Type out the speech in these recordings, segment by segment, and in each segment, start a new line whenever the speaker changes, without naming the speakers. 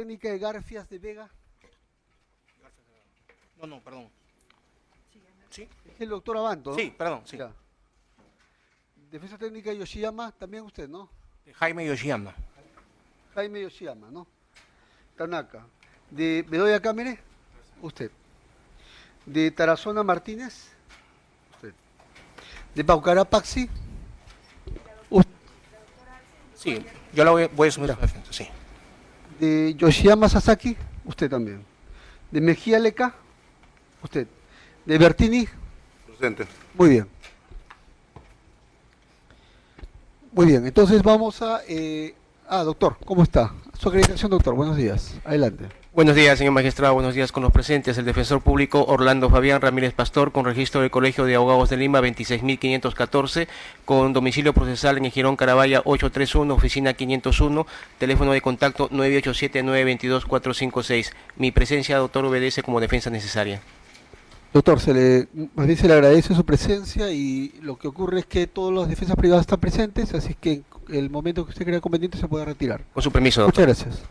técnica de Garfias de Vega.
No, perdón. ¿Sí?
Es el doctor Abanto, ¿no?
Sí, perdón, sí.
Ya. Defensa técnica de Yoshiyama, también usted, ¿no?
Jaime Yoshiyama.
Jaime Yoshiyama, ¿no? Tanaka. De Bedoya Cámara, usted. De Tarazona Martínez, usted. De Paucará Paxi, usted.
Sí, yo la voy a asumir su defensa, sí.
De Yoshiyama Sasaki, usted también. De Mejía Leca, usted. De Bertini,
Presente.
muy bien. Muy bien, entonces vamos a... doctor, ¿cómo está? Su acreditación, doctor, buenos días. Adelante.
Buenos días, señor magistrado. Buenos días con los presentes. El defensor público Orlando Fabián Ramírez Pastor, con registro del Colegio de Abogados de Lima 26.514, con domicilio procesal en el Girón Carabaya 831, oficina 501, teléfono de contacto 987-922-456. Mi presencia, doctor, obedece como defensa necesaria.
Doctor, más bien se le agradece su presencia y lo que ocurre es que todas las defensas privadas están presentes, así que en el momento que usted crea conveniente se puede retirar.
Con su permiso, doctor.
Muchas gracias.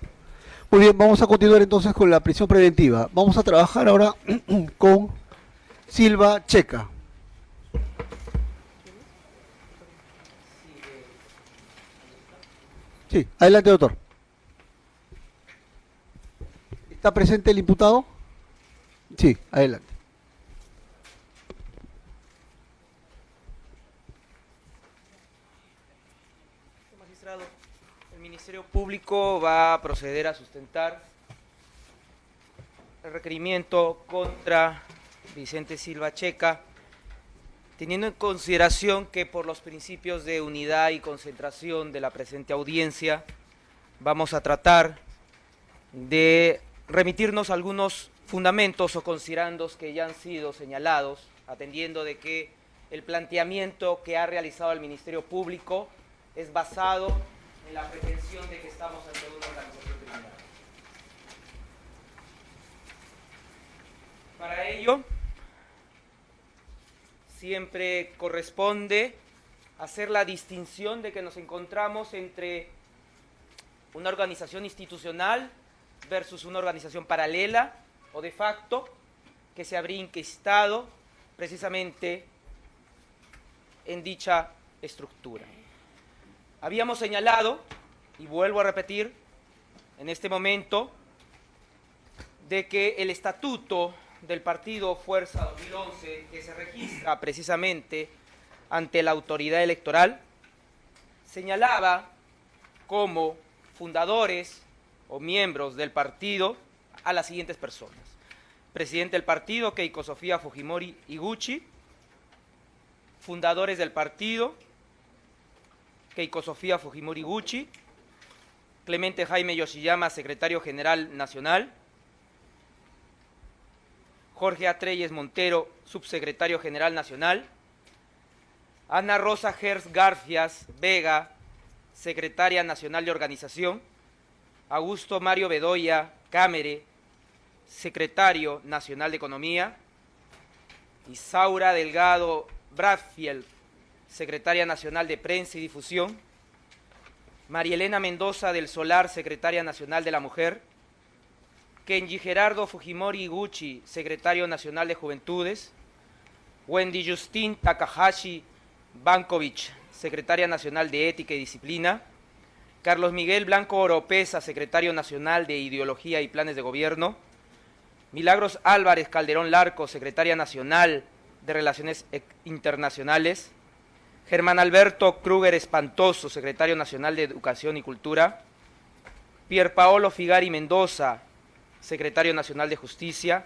Muy bien, vamos a continuar entonces con la prisión preventiva. Vamos a trabajar ahora con Silva Checa. Sí, adelante, doctor. ¿Está presente el imputado? Sí, adelante.
Magistrado, el Ministerio Público va a proceder a sustentar el requerimiento contra Vicente Silva Checa, teniendo en consideración que por los principios de unidad y concentración de la presente audiencia vamos a tratar de remitirnos a algunos fundamentos o considerandos que ya han sido señalados, atendiendo de que el planteamiento que ha realizado el Ministerio Público es basado en la pretensión de que estamos ante una organización criminal. Para ello, siempre corresponde hacer la distinción de que nos encontramos entre una organización institucional versus una organización paralela o de facto que se habría inquistado precisamente en dicha estructura. Habíamos señalado, y vuelvo a repetir, en este momento, de que el estatuto del partido Fuerza 2011, que se registra precisamente ante la autoridad electoral, señalaba como fundadores o miembros del partido a las siguientes personas: presidente del partido, Keiko Sofía Fujimori Iguchi; fundadores del partido, Keiko Sofía Fujimori Iguchi; Clemente Jaime Yoshiyama, secretario general nacional; Jorge Atreyes Montero, subsecretario general nacional; Ana Rosa Gers Garfias Vega, secretaria nacional de organización; Augusto Mario Bedoya Cámara, secretario nacional de economía; Isaura Delgado Bradfield, secretaria nacional de Prensa y Difusión; María Elena Mendoza del Solar, secretaria nacional de la Mujer; Kenji Gerardo Fujimori Iguchi, secretario nacional de Juventudes; Wendy Justin Takahashi Bankovich, secretaria nacional de Ética y Disciplina; Carlos Miguel Blanco Oropesa, secretario nacional de Ideología y Planes de Gobierno; Milagros Álvarez Calderón Larco, secretaria nacional de Relaciones Internacionales; Germán Alberto Kruger Espantoso, secretario nacional de Educación y Cultura; Pierpaolo Figari Mendoza, secretario nacional de Justicia;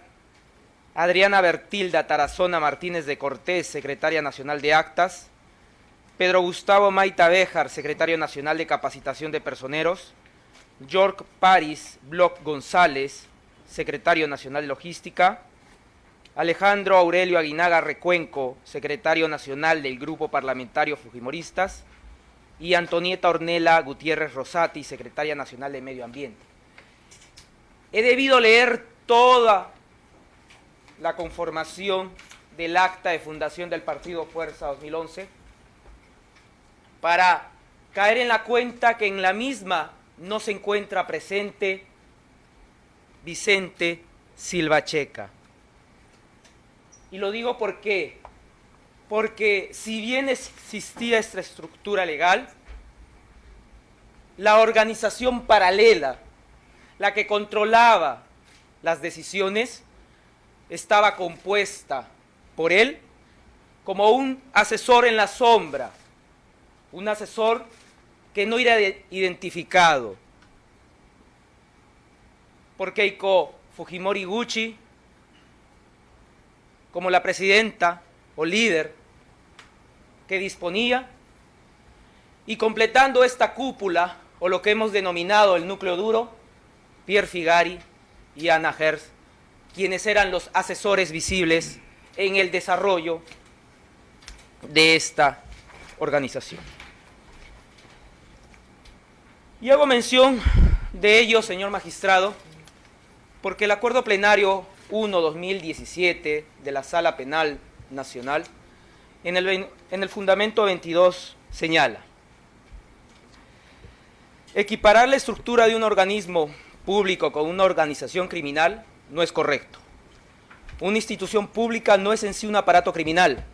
Adriana Bertilda Tarazona Martínez de Cortés, secretaria nacional de Actas; Pedro Gustavo Maita Béjar, secretario nacional de Capacitación de Personeros; York Paris Bloch González, secretario nacional de Logística; Alejandro Aurelio Aguinaga Recuenco, secretario nacional del Grupo Parlamentario Fujimoristas; y Antonieta Ornella Gutiérrez Rosati, secretaria nacional de Medio Ambiente. He debido leer toda la conformación del acta de fundación del Partido Fuerza 2011 para caer en la cuenta que en la misma no se encuentra presente Vicente Silva Checa. Y lo digo porque si bien existía esta estructura legal, la organización paralela, la que controlaba las decisiones, estaba compuesta por él como un asesor en la sombra, un asesor que no era identificado por Keiko Fujimori Gucci como la presidenta o líder que disponía, y completando esta cúpula, o lo que hemos denominado el núcleo duro, Pierre Figari y Ana Herz, quienes eran los asesores visibles en el desarrollo de esta organización. Y hago mención de ello, señor magistrado, porque el Acuerdo Plenario 1/2017 de la Sala Penal Nacional, en el fundamento 22, señala: equiparar la estructura de un organismo público con una organización criminal no es correcto. Una institución pública no es en sí un aparato criminal.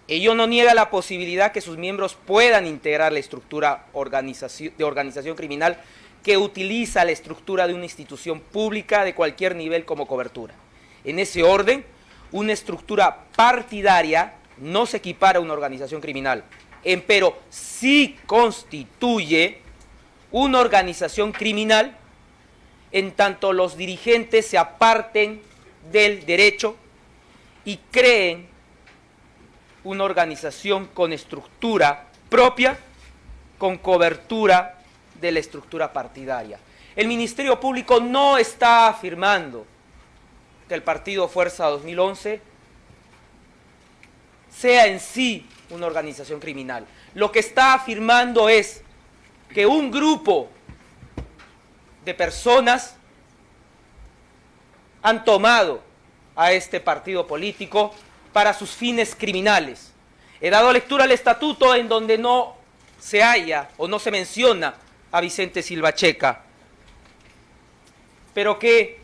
Ello no niega la posibilidad que sus miembros puedan integrar la estructura de organización criminal que utiliza la estructura de una institución pública de cualquier nivel como cobertura. En ese orden, una estructura partidaria no se equipara a una organización criminal, empero sí constituye una organización criminal en tanto los dirigentes se aparten del derecho y creen una organización con estructura propia, con cobertura de la estructura partidaria. El Ministerio Público no está afirmando que el Partido Fuerza 2011 sea en sí una organización criminal. Lo que está afirmando es que un grupo de personas han tomado a este partido político para sus fines criminales. He dado lectura al estatuto en donde no se halla o no se menciona a Vicente Silva Checa, pero que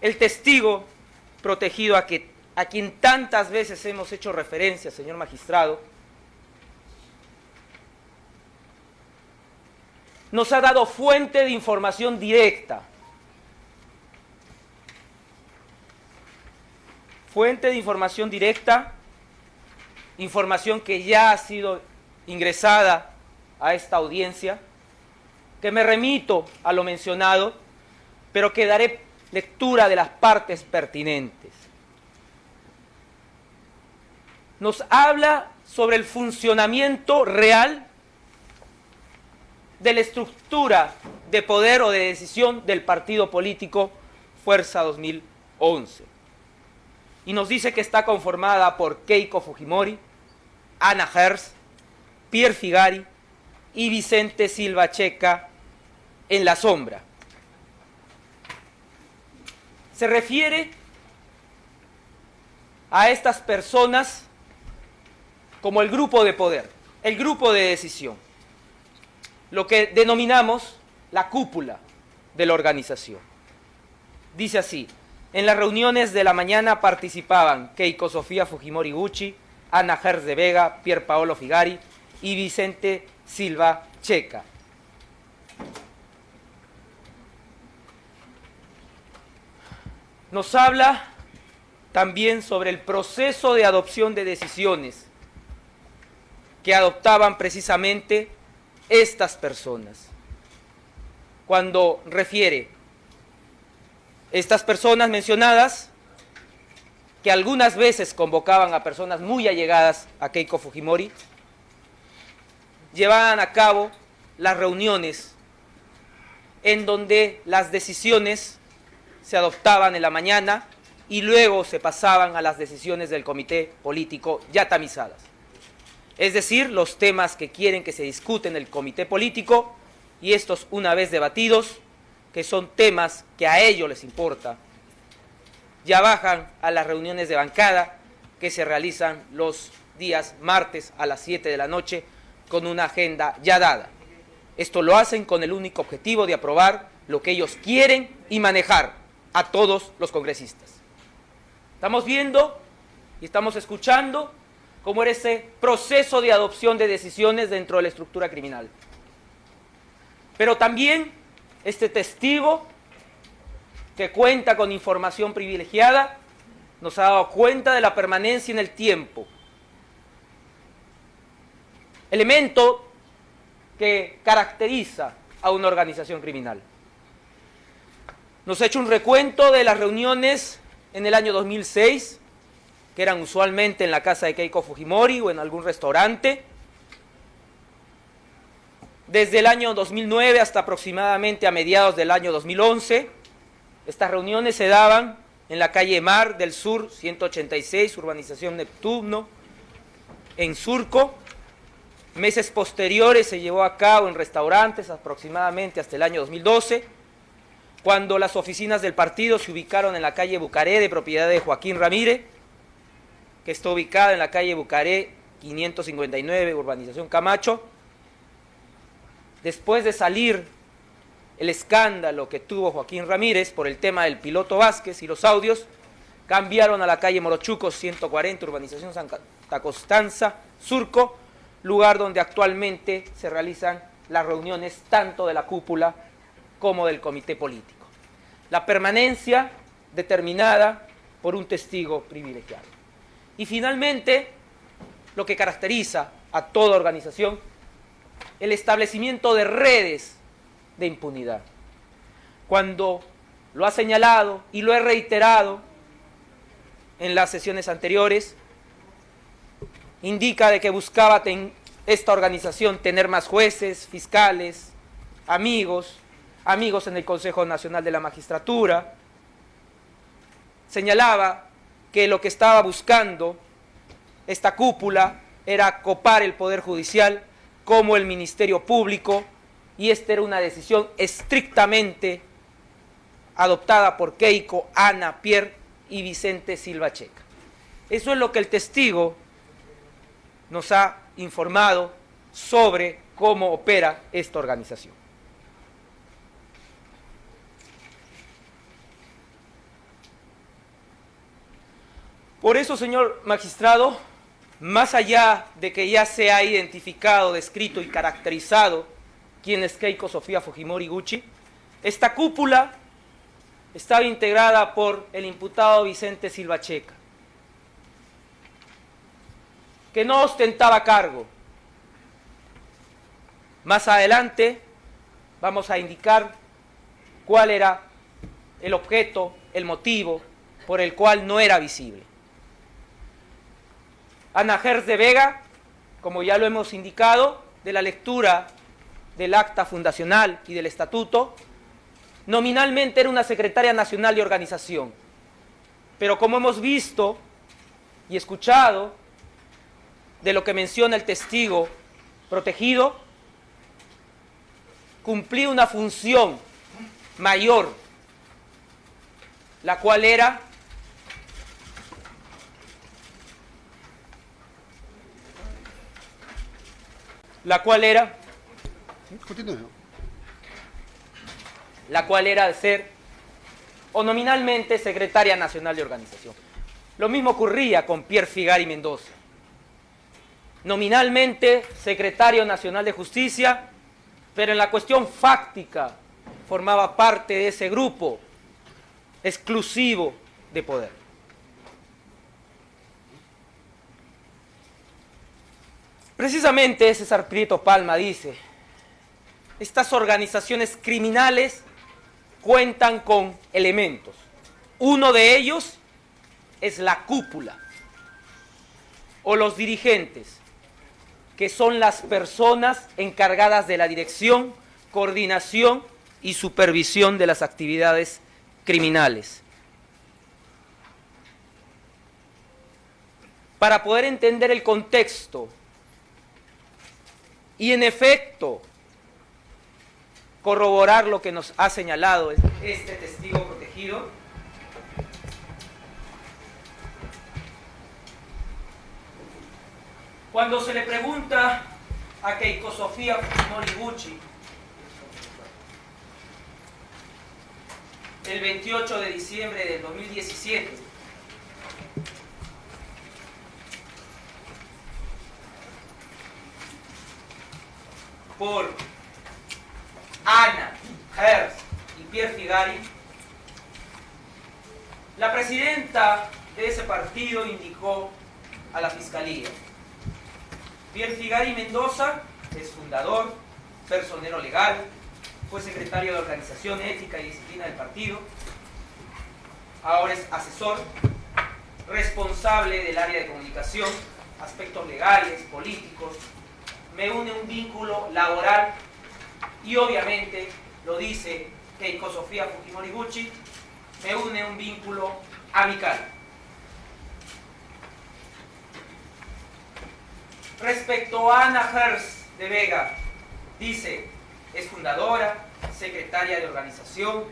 el testigo protegido a quien tantas veces hemos hecho referencia, señor magistrado, nos ha dado fuente de información directa. Fuente de información directa, información que ya ha sido ingresada a esta audiencia, que me remito a lo mencionado, pero que daré lectura de las partes pertinentes. Nos habla sobre el funcionamiento real de la estructura de poder o de decisión del partido político Fuerza 2011. Y nos dice que está conformada por Keiko Fujimori, Ana Herz, Pierre Figari y Vicente Silva Checa en la sombra. Se refiere a estas personas como el grupo de poder, el grupo de decisión, lo que denominamos la cúpula de la organización. Dice así: en las reuniones de la mañana participaban Keiko Sofía Fujimori Gucci, Ana Herz de Vega, Pier Paolo Figari y Vicente Silva Checa. Nos habla también sobre el proceso de adopción de decisiones que adoptaban precisamente estas personas. Cuando refiere estas personas mencionadas, que algunas veces convocaban a personas muy allegadas a Keiko Fujimori, llevaban a cabo las reuniones en donde las decisiones se adoptaban en la mañana y luego se pasaban a las decisiones del comité político ya tamizadas. Es decir, los temas que quieren que se discuten en el comité político, y estos una vez debatidos, que son temas que a ellos les importa, ya bajan a las reuniones de bancada que se realizan los días martes a las 7 de la noche con una agenda ya dada. Esto lo hacen con el único objetivo de aprobar lo que ellos quieren y manejar a todos los congresistas. Estamos viendo y estamos escuchando cómo era ese proceso de adopción de decisiones dentro de la estructura criminal. Pero también este testigo que cuenta con información privilegiada nos ha dado cuenta de la permanencia en el tiempo. Elemento que caracteriza a una organización criminal. Nos ha hecho un recuento de las reuniones en el año 2006, que eran usualmente en la casa de Keiko Fujimori o en algún restaurante. Desde el año 2009 hasta aproximadamente a mediados del año 2011, estas reuniones se daban en la calle Mar del Sur, 186, urbanización Neptuno, en Surco. Meses posteriores se llevó a cabo en restaurantes aproximadamente hasta el año 2012, cuando las oficinas del partido se ubicaron en la calle Bucaré, de propiedad de Joaquín Ramírez, que está ubicada en la calle Bucaré 559, urbanización Camacho. Después de salir el escándalo que tuvo Joaquín Ramírez por el tema del piloto Vázquez y los audios, cambiaron a la calle Morochuco 140, urbanización Santa Constanza, Surco, lugar donde actualmente se realizan las reuniones tanto de la cúpula como del comité político. La permanencia determinada por un testigo privilegiado. Y finalmente, lo que caracteriza a toda organización, el establecimiento de redes de impunidad. Cuando lo ha señalado y lo he reiterado en las sesiones anteriores, indica de que buscaba esta organización tener más jueces, fiscales, amigos en el Consejo Nacional de la Magistratura. Señalaba que lo que estaba buscando esta cúpula era copar el Poder Judicial como el Ministerio Público, y esta era una decisión estrictamente adoptada por Keiko, Ana, Pierre y Vicente Silva Checa. Eso es lo que el testigo nos ha informado sobre cómo opera esta organización. Por eso, señor magistrado, más allá de que ya se ha identificado, descrito y caracterizado quién es Keiko Sofía Fujimori Gucci, esta cúpula estaba integrada por el imputado Vicente Silva Checa, que no ostentaba cargo. Más adelante vamos a indicar cuál era el objeto, el motivo por el cual no era visible. Ana Gers de Vega, como ya lo hemos indicado, de la lectura del acta fundacional y del estatuto, nominalmente era una secretaria nacional de organización, pero como hemos visto y escuchado de lo que menciona el testigo protegido, cumplía una función mayor, la cual era
Continúe.
de ser o nominalmente secretaria nacional de organización. Lo mismo ocurría con Pierre Figari Mendoza, nominalmente secretario nacional de justicia, pero en la cuestión fáctica formaba parte de ese grupo exclusivo de poder. Precisamente César Prieto Palma dice: estas organizaciones criminales cuentan con elementos. Uno de ellos es la cúpula o los dirigentes, que son las personas encargadas de la dirección, coordinación y supervisión de las actividades criminales. Para poder entender el contexto y en efecto corroborar lo que nos ha señalado este testigo protegido, cuando se le pregunta a Keiko Sofía Fujimori Gucci el 28 de diciembre del 2017, por Ana Hertz y Pierre Figari, la presidenta de ese partido indicó a la Fiscalía: Pierre Figari Mendoza es fundador, personero legal, fue secretario de Organización, Ética y Disciplina del partido, ahora es asesor, responsable del área de comunicación, aspectos legales, políticos, me une un vínculo laboral y obviamente, lo dice Keiko Sofía Fujimori Gucci, me une un vínculo amical. Respecto a Ana Hertz de Vega, dice, es fundadora, secretaria de organización,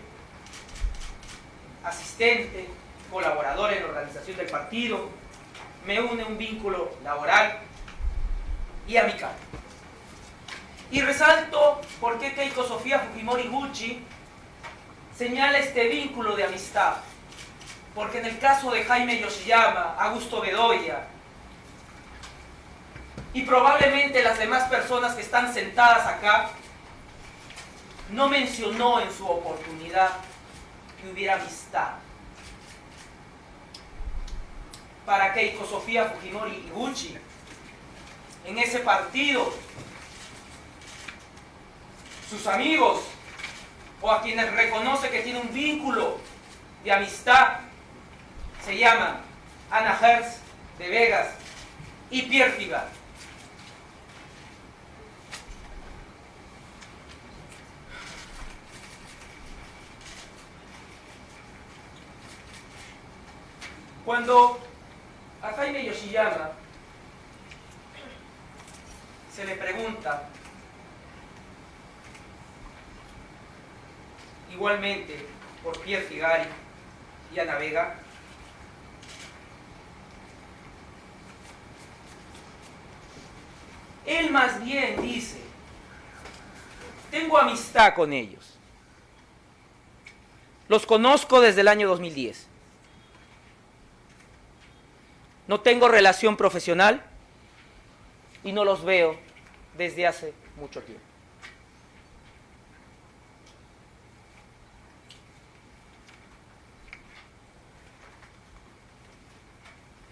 asistente, colaboradora en la organización del partido, me une un vínculo laboral y amical. Y resalto por qué Keiko Sofía Fujimori Gucci señala este vínculo de amistad. Porque en el caso de Jaime Yoshiyama, Augusto Bedoya y probablemente las demás personas que están sentadas acá, no mencionó en su oportunidad que hubiera amistad. Para Keiko Sofía Fujimori Gucci, en ese partido, sus amigos o a quienes reconoce que tiene un vínculo de amistad se llaman Ana Hertz de Vegas y Pierre Figari. Cuando a Jaime Yoshiyama se le pregunta, igualmente por Pierre Figari y Ana Vega, él más bien dice, tengo amistad con ellos, los conozco desde el año 2010, no tengo relación profesional y no los veo desde hace mucho tiempo.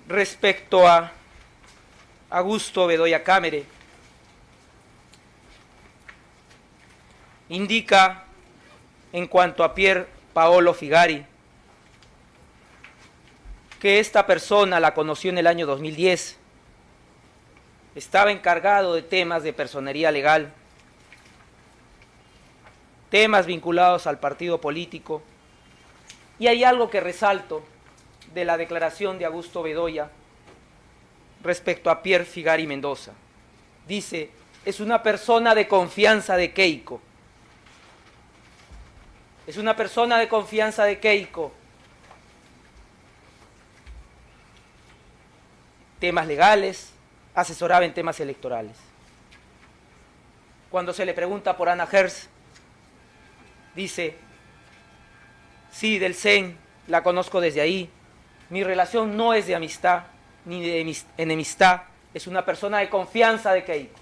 Respecto a Augusto Bedoya Cámara, indica en cuanto a Pier Paolo Figari que esta persona la conoció en el año 2010, estaba encargado de temas de personería legal, temas vinculados al partido político, y hay algo que resalto de la declaración de Augusto Bedoya respecto a Pierre Figari Mendoza. Dice, es una persona de confianza de Keiko. Es una persona de confianza de Keiko. Temas legales, asesoraba en temas electorales. Cuando se le pregunta por Ana Hertz, dice, sí, del CEN, la conozco desde ahí. Mi relación no es de amistad ni de enemistad, es una persona de confianza de Keiko.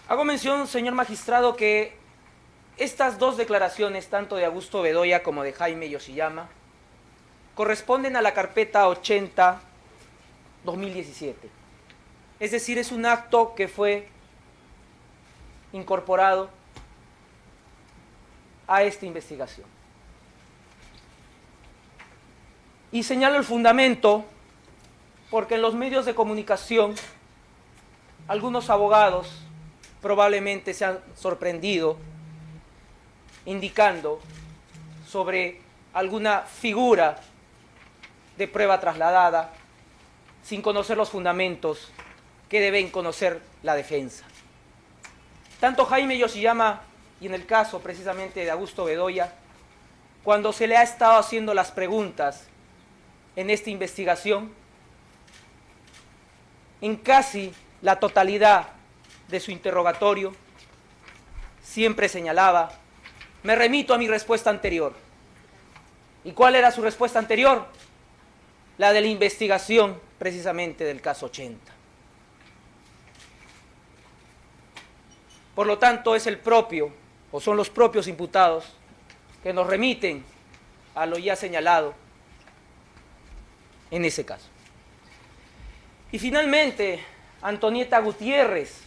Hago mención, señor magistrado, que estas dos declaraciones, tanto de Augusto Bedoya como de Jaime Yoshiyama, corresponden a la carpeta 80-2017. Es decir, es un acto que fue incorporado a esta investigación. Y señalo el fundamento porque en los medios de comunicación algunos abogados probablemente se han sorprendido indicando sobre alguna figura de prueba trasladada sin conocer los fundamentos que deben conocer la defensa. Tanto Jaime Yoshiyama y en el caso precisamente de Augusto Bedoya, cuando se le ha estado haciendo las preguntas en esta investigación, en casi la totalidad de su interrogatorio, siempre señalaba, me remito a mi respuesta anterior. ¿Y cuál era su respuesta anterior? La de la investigación, precisamente, del caso 80. Por lo tanto, es el propio, o son los propios imputados, que nos remiten a lo ya señalado en ese caso. Y finalmente, Antonieta Gutiérrez,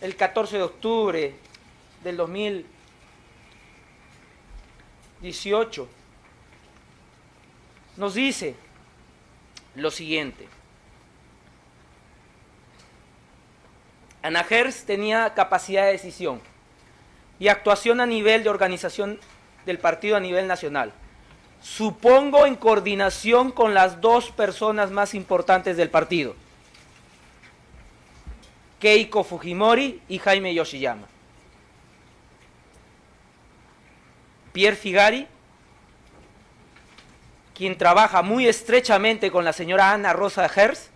el 14 de octubre del 2018, nos dice lo siguiente. Ana Gers tenía capacidad de decisión y actuación a nivel de organización del partido a nivel nacional. Supongo en coordinación con las dos personas más importantes del partido, Keiko Fujimori y Jaime Yoshiyama. Pierre Figari, quien trabaja muy estrechamente con la señora Ana Rosa Gers,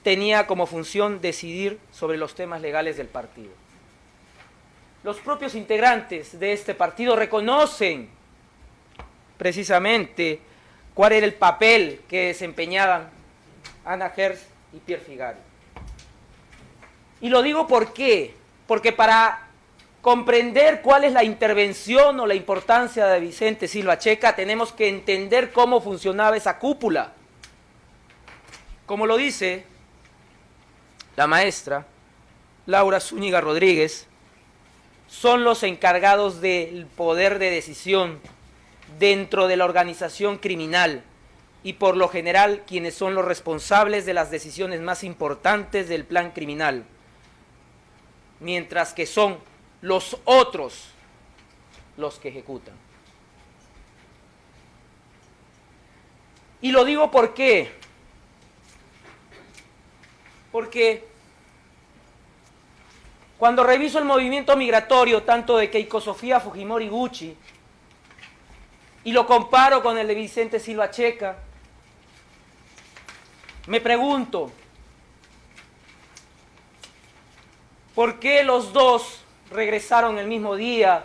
tenía como función decidir sobre los temas legales del partido. Los propios integrantes de este partido reconocen precisamente cuál era el papel que desempeñaban Ana Gers y Pierre Figari. Y lo digo ¿por qué? Porque para comprender cuál es la intervención o la importancia de Vicente Silva Checa, tenemos que entender cómo funcionaba esa cúpula. Como lo dice la maestra Laura Zúñiga Rodríguez, son los encargados del poder de decisión dentro de la organización criminal y por lo general quienes son los responsables de las decisiones más importantes del plan criminal, mientras que son los otros los que ejecutan. Y lo digo ¿por qué? Porque cuando reviso el movimiento migratorio, tanto de Keiko Sofía Fujimori Gucci, y lo comparo con el de Vicente Silva Checa, me pregunto, ¿por qué los dos regresaron el mismo día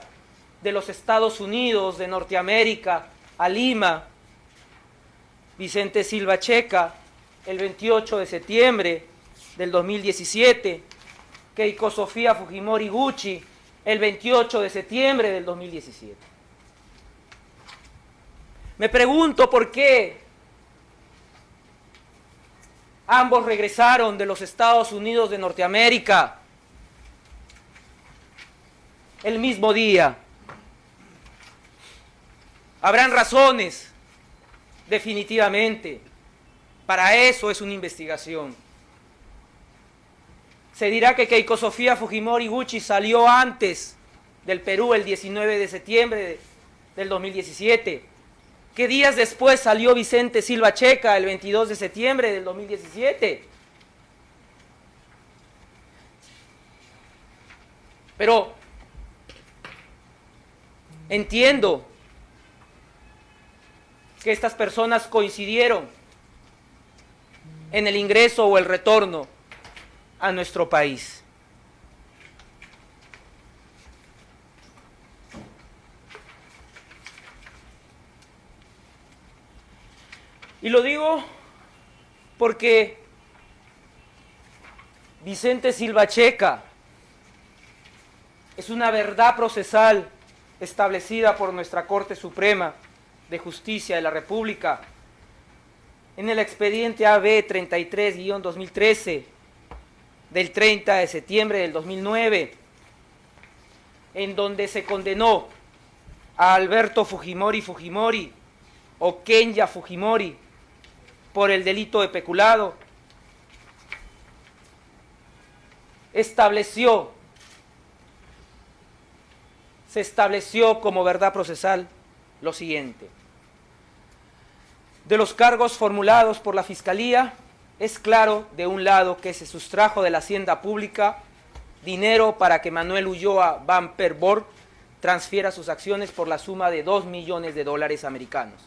de los Estados Unidos, de Norteamérica, a Lima? Vicente Silva Checa, el 28 de septiembre del 2017, Keiko Sofía Fujimori Gucci, el 28 de septiembre del 2017. Me pregunto por qué ambos regresaron de los Estados Unidos de Norteamérica el mismo día. Habrán razones, definitivamente. Para eso es una investigación. Se dirá que Keiko Sofía Fujimori Gucci salió antes del Perú el 19 de septiembre del 2017. ¿Qué días después salió Vicente Silva Checa el 22 de septiembre del 2017? Pero entiendo que estas personas coincidieron en el ingreso o el retorno a nuestro país. Y lo digo porque Vicente Silva Checa es una verdad procesal establecida por nuestra Corte Suprema de Justicia de la República en el expediente AB 33-2013 del 30 de septiembre del 2009, en donde se condenó a Alberto Fujimori Fujimori o Kenya Fujimori por el delito de peculado. Se estableció como verdad procesal lo siguiente: de los cargos formulados por la Fiscalía, es claro, de un lado, que se sustrajo de la hacienda pública dinero para que Manuel Ulloa Van Perbor transfiera sus acciones por la suma de $2 millones americanos,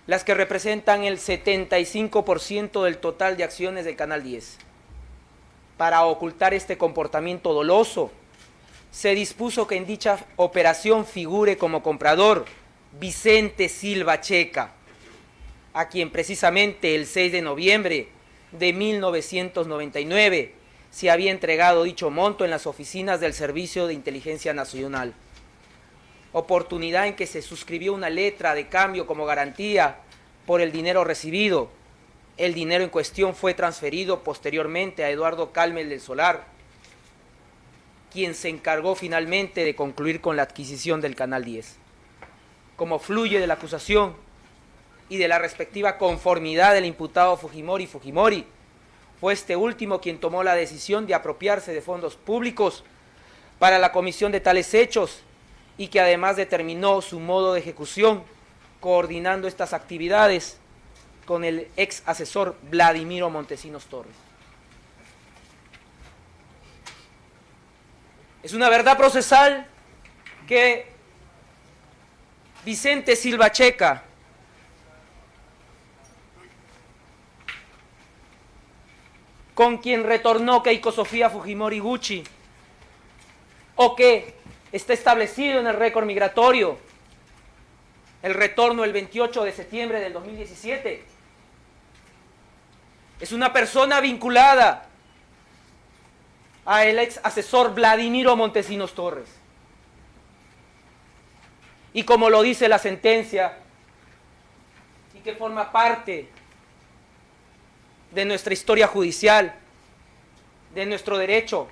las que representan el 75% del total de acciones del Canal 10. para ocultar este comportamiento doloso, se dispuso que en dicha operación figure como comprador Vicente Silva Checa, a quien precisamente el 6 de noviembre de 1999 se había entregado dicho monto en las oficinas del Servicio de Inteligencia Nacional. Oportunidad en que se suscribió una letra de cambio como garantía por el dinero recibido. El dinero en cuestión fue transferido posteriormente a Eduardo Calmes del Solar, quien se encargó finalmente de concluir con la adquisición del Canal 10. Como fluye de la acusación y de la respectiva conformidad del imputado Fujimori, fue este último quien tomó la decisión de apropiarse de fondos públicos para la comisión de tales hechos y que además determinó su modo de ejecución, coordinando estas actividades con el ex asesor Vladimiro Montesinos Torres. Es una verdad procesal que Vicente Silva Checa con quien retornó Keiko Sofía Fujimori Gucci, o que está establecido en el récord migratorio, el retorno el 28 de septiembre del 2017, es una persona vinculada a el ex asesor Vladimiro Montesinos Torres. Y como lo dice la sentencia, y que forma parte de nuestra historia judicial, de nuestro derecho,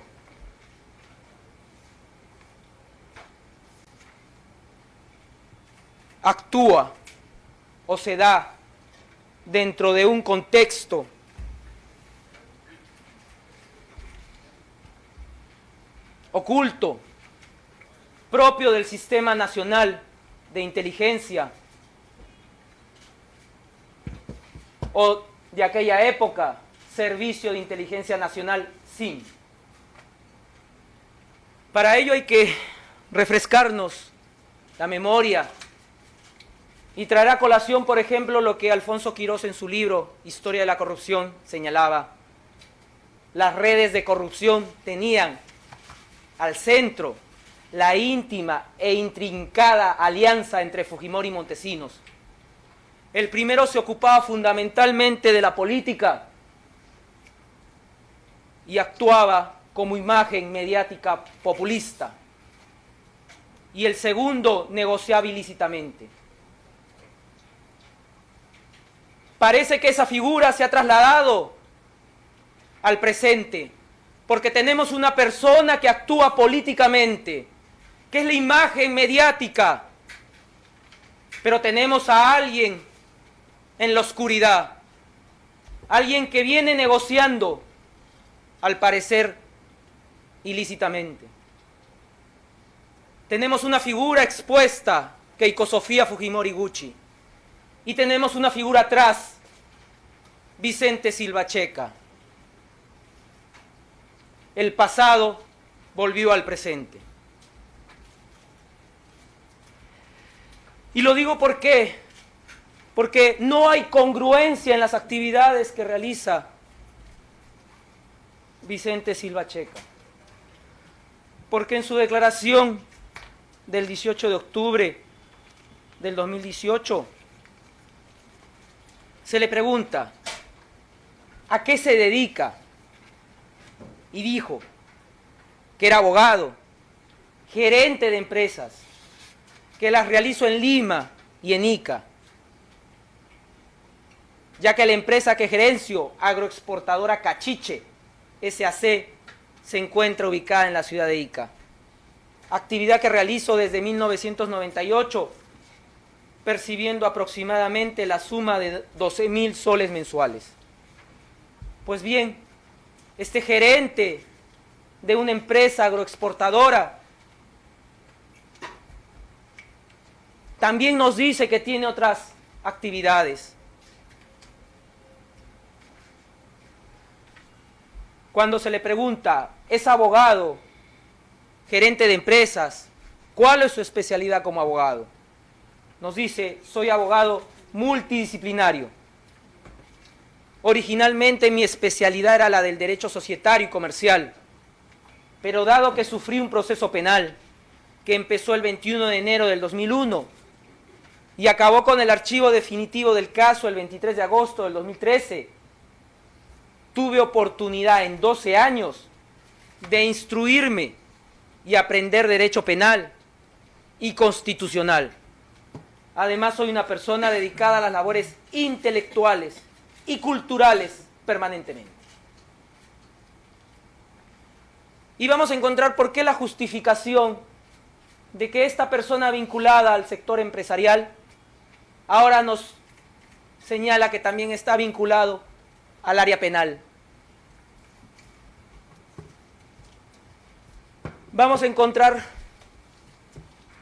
actúa o se da dentro de un contexto oculto, propio del Sistema Nacional de Inteligencia o de aquella época, Servicio de Inteligencia Nacional, SIN. Para ello hay que refrescarnos la memoria y traer a colación, por ejemplo, lo que Alfonso Quirós en su libro Historia de la Corrupción señalaba. Las redes de corrupción tenían al centro la íntima e intrincada alianza entre Fujimori y Montesinos. El primero se ocupaba fundamentalmente de la política y actuaba como imagen mediática populista. Y el segundo negociaba ilícitamente. Parece que esa figura se ha trasladado al presente, porque tenemos una persona que actúa políticamente, que es la imagen mediática, pero tenemos a alguien en la oscuridad, alguien que viene negociando, al parecer, ilícitamente. Tenemos una figura expuesta, Keiko Sofía Fujimori Gucci, y tenemos una figura atrás, Vicente Silva Checa. El pasado volvió al presente. Y lo digo ¿por qué? Porque no hay congruencia en las actividades que realiza Vicente Silva Checa. Porque en su declaración del 18 de octubre del 2018 se le pregunta ¿a qué se dedica? Y dijo que era abogado, gerente de empresas, que las realizó en Lima y en Ica, ya que la empresa que gerenció, agroexportadora Cachiche, SAC, se encuentra ubicada en la ciudad de Ica. Actividad que realizó desde 1998, percibiendo aproximadamente la suma de 12.000 soles mensuales. Pues bien, este gerente de una empresa agroexportadora también nos dice que tiene otras actividades. Cuando se le pregunta, es abogado, gerente de empresas, ¿cuál es su especialidad como abogado? Nos dice, soy abogado multidisciplinario. Originalmente mi especialidad era la del derecho societario y comercial, pero dado que sufrí un proceso penal que empezó el 21 de enero del 2001 y acabó con el archivo definitivo del caso el 23 de agosto del 2013, tuve oportunidad en 12 años de instruirme y aprender derecho penal y constitucional. Además, soy una persona dedicada a las labores intelectuales y culturales permanentemente. Y vamos a encontrar por qué la justificación de que esta persona vinculada al sector empresarial ahora nos señala que también está vinculado al área penal. Vamos a encontrar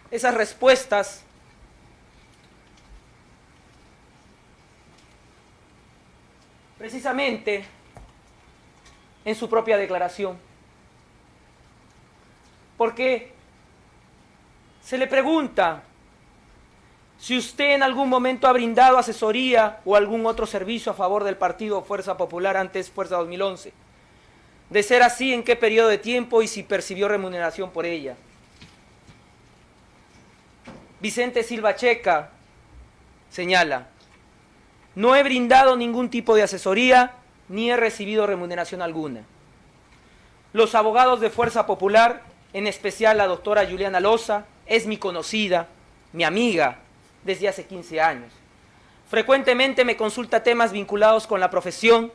esas respuestas precisamente en su propia declaración. Porque se le pregunta si usted en algún momento ha brindado asesoría o algún otro servicio a favor del partido Fuerza Popular, antes Fuerza 2011. De ser así, ¿en qué periodo de tiempo y si percibió remuneración por ella? Vicente Silva Checa señala: no he brindado ningún tipo de asesoría ni he recibido remuneración alguna. Los abogados de Fuerza Popular, en especial la doctora Juliana Loza, es mi conocida, mi amiga, desde hace 15 años. Frecuentemente me consulta temas vinculados con la profesión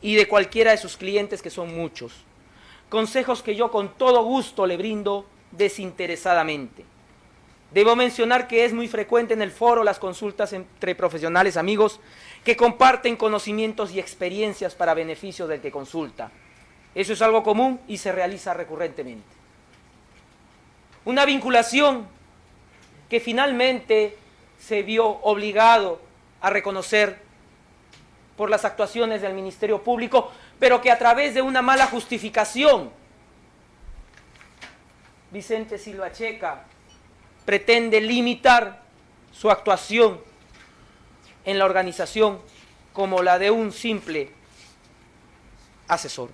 y de cualquiera de sus clientes, que son muchos. Consejos que yo con todo gusto le brindo desinteresadamente. Debo mencionar que es muy frecuente en el foro las consultas entre profesionales amigos que comparten conocimientos y experiencias para beneficio del que consulta. Eso es algo común y se realiza recurrentemente. Una vinculación que finalmente se vio obligado a reconocer por las actuaciones del Ministerio Público, pero que a través de una mala justificación, Vicente Silva Checa pretende limitar su actuación en la organización como la de un simple asesor.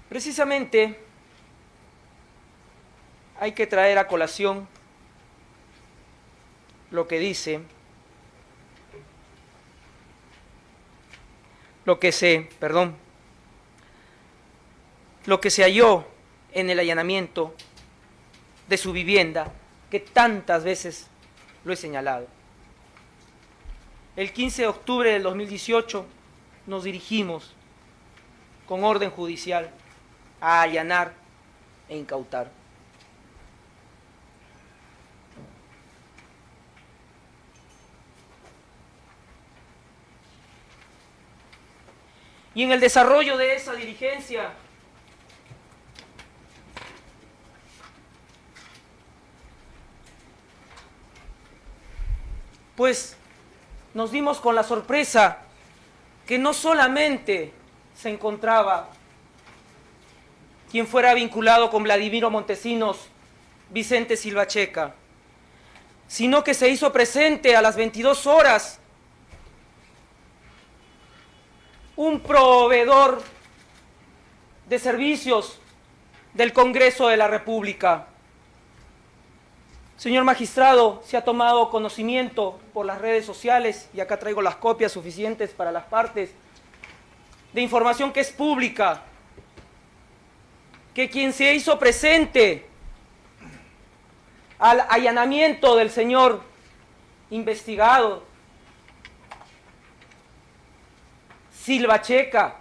Precisamente hay que traer a colación lo que dice, lo que se halló en el allanamiento de su vivienda, que tantas veces lo he señalado. El 15 de octubre del 2018 nos dirigimos con orden judicial a allanar e incautar. Y en el desarrollo de esa diligencia, pues nos dimos con la sorpresa que no solamente se encontraba quien fuera vinculado con Vladimiro Montesinos, Vicente Silva Checa, sino que se hizo presente a las 22 horas un proveedor de servicios del Congreso de la República. Señor magistrado, se ha tomado conocimiento por las redes sociales, y acá traigo las copias suficientes para las partes, de información que es pública, que quien se hizo presente al allanamiento del señor investigado Silva Checa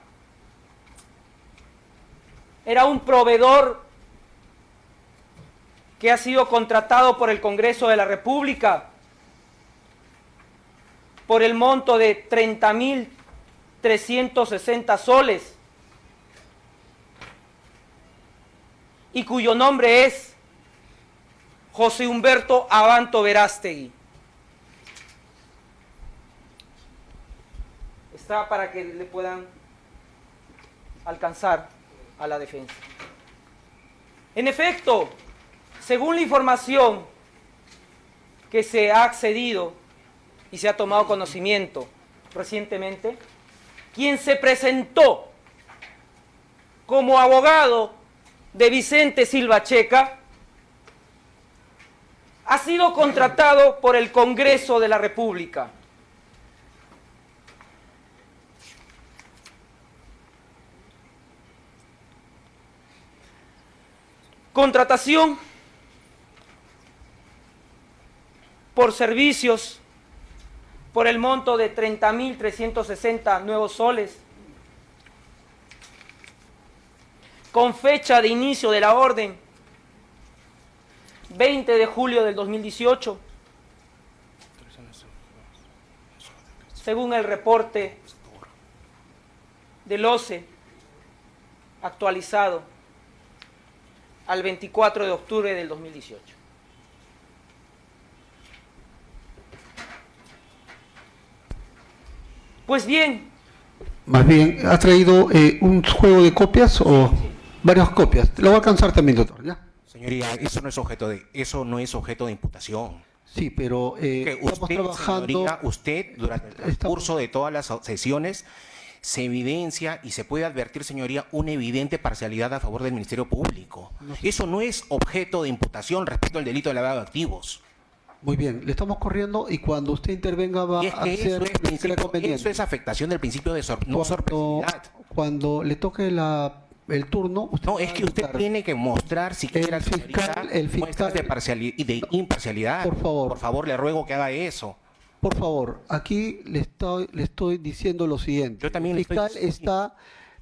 era un proveedor que ha sido contratado por el Congreso de la República por el monto de 30.360 soles y cuyo nombre es José Humberto Abanto Verástegui. está para que le puedan alcanzar a la defensa. En efecto, según la información que se ha accedido y se ha tomado conocimiento recientemente, quien se presentó como abogado de Vicente Silva Checa ha sido contratado por el Congreso de la República. Contratación por servicios por el monto de 30.360 nuevos soles, con fecha de inicio de la orden 20 de julio del 2018, según el reporte del OCE actualizado al 24 de octubre del 2018. Pues bien.
Más bien, ¿ha traído un juego de copias o varias copias? Lo va a alcanzar también, doctor, ¿ya?
Señoría, eso no es objeto de imputación.
Sí, pero
Que
estamos
usted,
trabajando...
señoría, usted durante el transcurso de todas las sesiones se evidencia y se puede advertir, señoría, una evidente parcialidad a favor del Ministerio Público. Eso no es objeto de imputación respecto al delito de lavado de activos.
Muy bien, le estamos corriendo y cuando usted intervenga va
Y es
a
que
hacer
eso
lo que crea conveniente.
eso es afectación del principio de no sorpresividad.
Cuando le toque el turno... Usted
No,
va
es
a
que usted
dictar.
tiene que mostrar siquiera,
El fiscal-
muestras de parcialidad y de imparcialidad.
Por favor.
Le ruego que haga eso.
Por favor, aquí le estoy diciendo lo siguiente.
Yo también
el
le estoy
fiscal está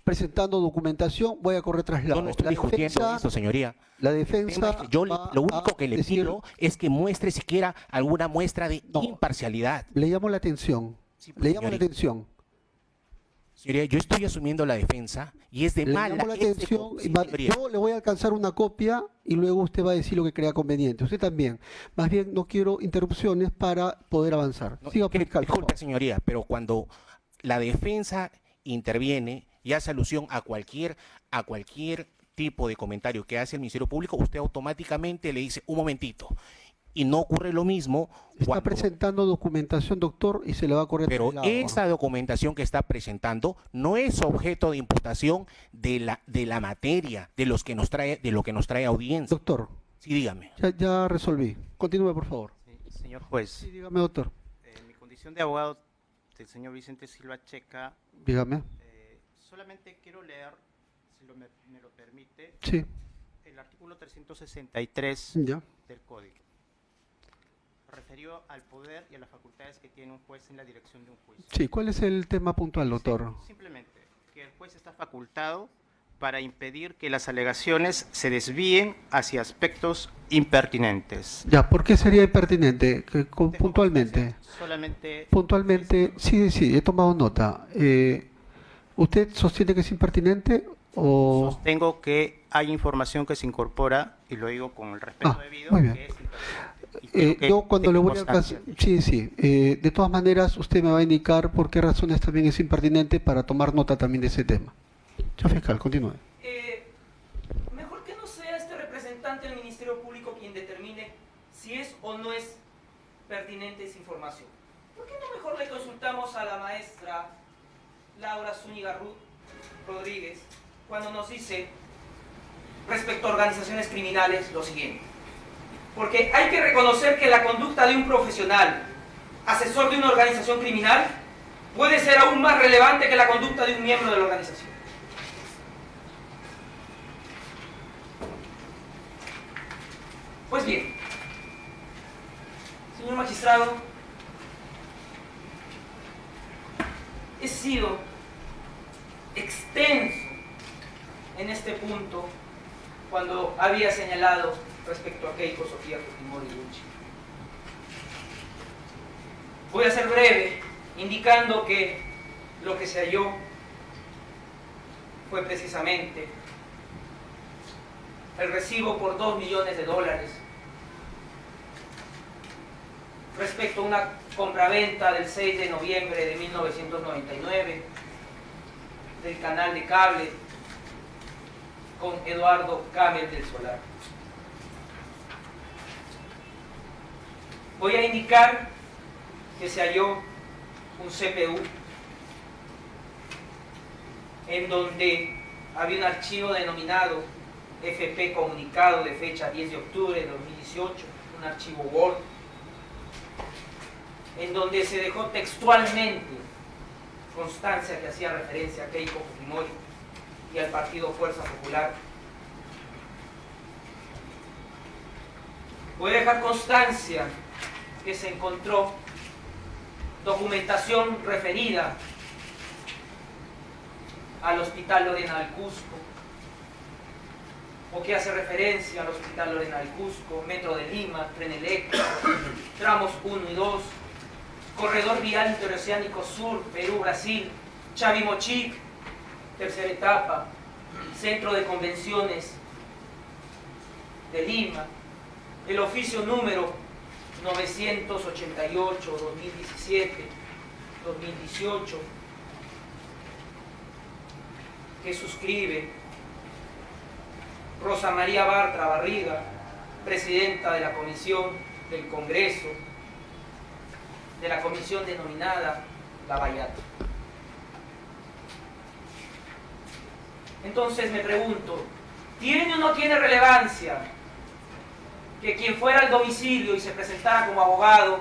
presentando documentación, voy a correr traslado.
Yo no estoy discutiendo eso, señoría.
La
El tema
defensa...
es que yo
va
lo único
a
que le
decir-
pido es que muestre siquiera alguna muestra de
No.
imparcialidad.
Le llamo la atención.
Sí, pues,
Le llamo la
señorita.
atención.
Señoría, yo estoy asumiendo la defensa y es de
Le
mala
llamo la atención.
sí,
y
señoría.
yo le voy a alcanzar una copia y luego usted va a decir lo que crea conveniente. Usted también. Más bien no quiero interrupciones para poder avanzar.
No,
Siga,
que-
fiscal, por
disculpe,
favor.
señoría, pero cuando la defensa interviene y hace alusión a cualquier tipo de comentario que hace el Ministerio Público, usted automáticamente le dice, un momentito, y no ocurre lo mismo
Está
cuando...
presentando documentación, doctor, y se le va a correr
Pero
traslado.
esa documentación que está presentando no es objeto de imputación de la materia, de lo que nos trae audiencia.
Doctor,
Sí, dígame.
ya resolví. Continúe, por favor.
Sí, señor juez,
Sí, dígame, doctor.
en mi condición de abogado del señor Vicente Silva Checa,
Dígame.
solamente quiero leer, si me lo permite,
Sí,
el artículo 363
ya.
del Código, referido al poder y a las facultades que tiene un juez en la dirección de un juicio.
Sí, ¿cuál es el tema puntual, doctor?
Simplemente que el juez está facultado para impedir que las alegaciones se desvíen hacia aspectos impertinentes.
Ya, ¿por qué sería impertinente? Puntualmente.
Solamente
Puntualmente, sí, he tomado nota. ¿Usted sostiene que es impertinente o...?
sostengo que hay información que se incorpora, y lo digo con el respeto
Ah,
debido,
muy bien.
que es impertinente. Y quiero que
Yo cuando le
deje
voy a
constancia.
alcanzar... Sí. De todas maneras, usted me va a indicar por qué razones también es impertinente para tomar nota también de ese tema. Señor fiscal, continúe.
Mejor que no sea este representante del Ministerio Público quien determine si es o no es pertinente esa información. ¿Por qué no mejor le consultamos a la maestra Laura Zúñiga Rodríguez cuando nos dice respecto a organizaciones criminales lo siguiente? Porque hay que reconocer que la conducta de un profesional, asesor de una organización criminal, puede ser aún más relevante que la conducta de un miembro de la organización. Pues bien, señor magistrado, he sido extenso en este punto cuando había señalado respecto a Keiko Sofía Fujimori Gucci. Voy a ser breve, indicando que lo que se halló fue precisamente el recibo por $2 millones respecto a una compraventa del 6 de noviembre de 1999 del canal de cable con Eduardo Camel del Solar. Voy a indicar que se halló un CPU en donde había un archivo denominado FP Comunicado de fecha 10 de octubre de 2018, un archivo Word, en donde se dejó textualmente constancia que hacía referencia a Keiko Fujimori y al partido Fuerza Popular. Voy a dejar constancia que se encontró documentación referida al Hospital Lorena del Cusco, o que hace referencia al Hospital Lorena del Cusco, Metro de Lima, Tren Eléctrico, tramos 1 y 2, Corredor Vial Interoceánico Sur, Perú-Brasil, Chavimochic, tercera etapa, Centro de Convenciones de Lima, el oficio número 988-2017-2018, que suscribe Rosa María Bartra Barriga, presidenta de la Comisión del Congreso, de la comisión denominada Lavallato. Entonces me pregunto, ¿tiene o no tiene relevancia que quien fuera al domicilio y se presentara como abogado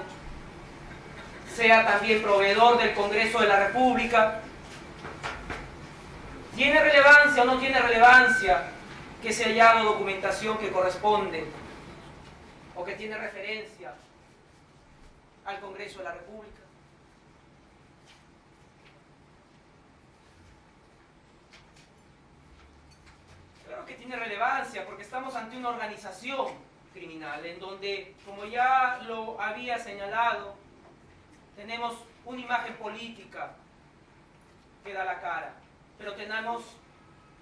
sea también proveedor del Congreso de la República? ¿Tiene relevancia o no tiene relevancia que se haya hallado documentación que corresponde o que tiene referencia al Congreso de la República? Claro que tiene relevancia, porque estamos ante una organización criminal en donde, como ya lo había señalado, tenemos una imagen política que da la cara, pero tenemos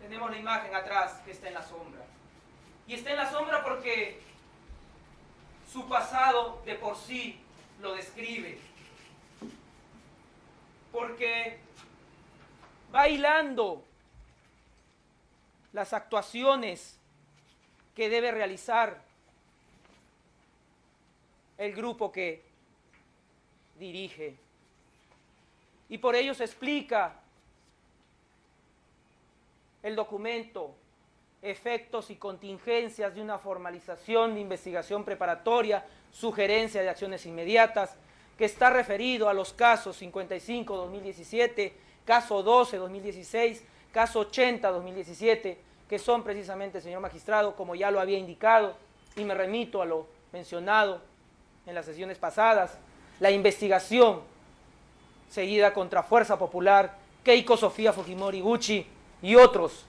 la imagen atrás que está en la sombra. Y está en la sombra porque su pasado de por sí lo describe, porque va hilando las actuaciones que debe realizar el grupo que dirige, y por ello se explica el documento Efectos y contingencias de una formalización de investigación preparatoria, sugerencia de acciones inmediatas, que está referido a los casos 55-2017, caso 12-2016, caso 80-2017, que son precisamente, señor magistrado, como ya lo había indicado, y me remito a lo mencionado en las sesiones pasadas, la investigación seguida contra Fuerza Popular, Keiko Sofía Fujimori Gucci y otros,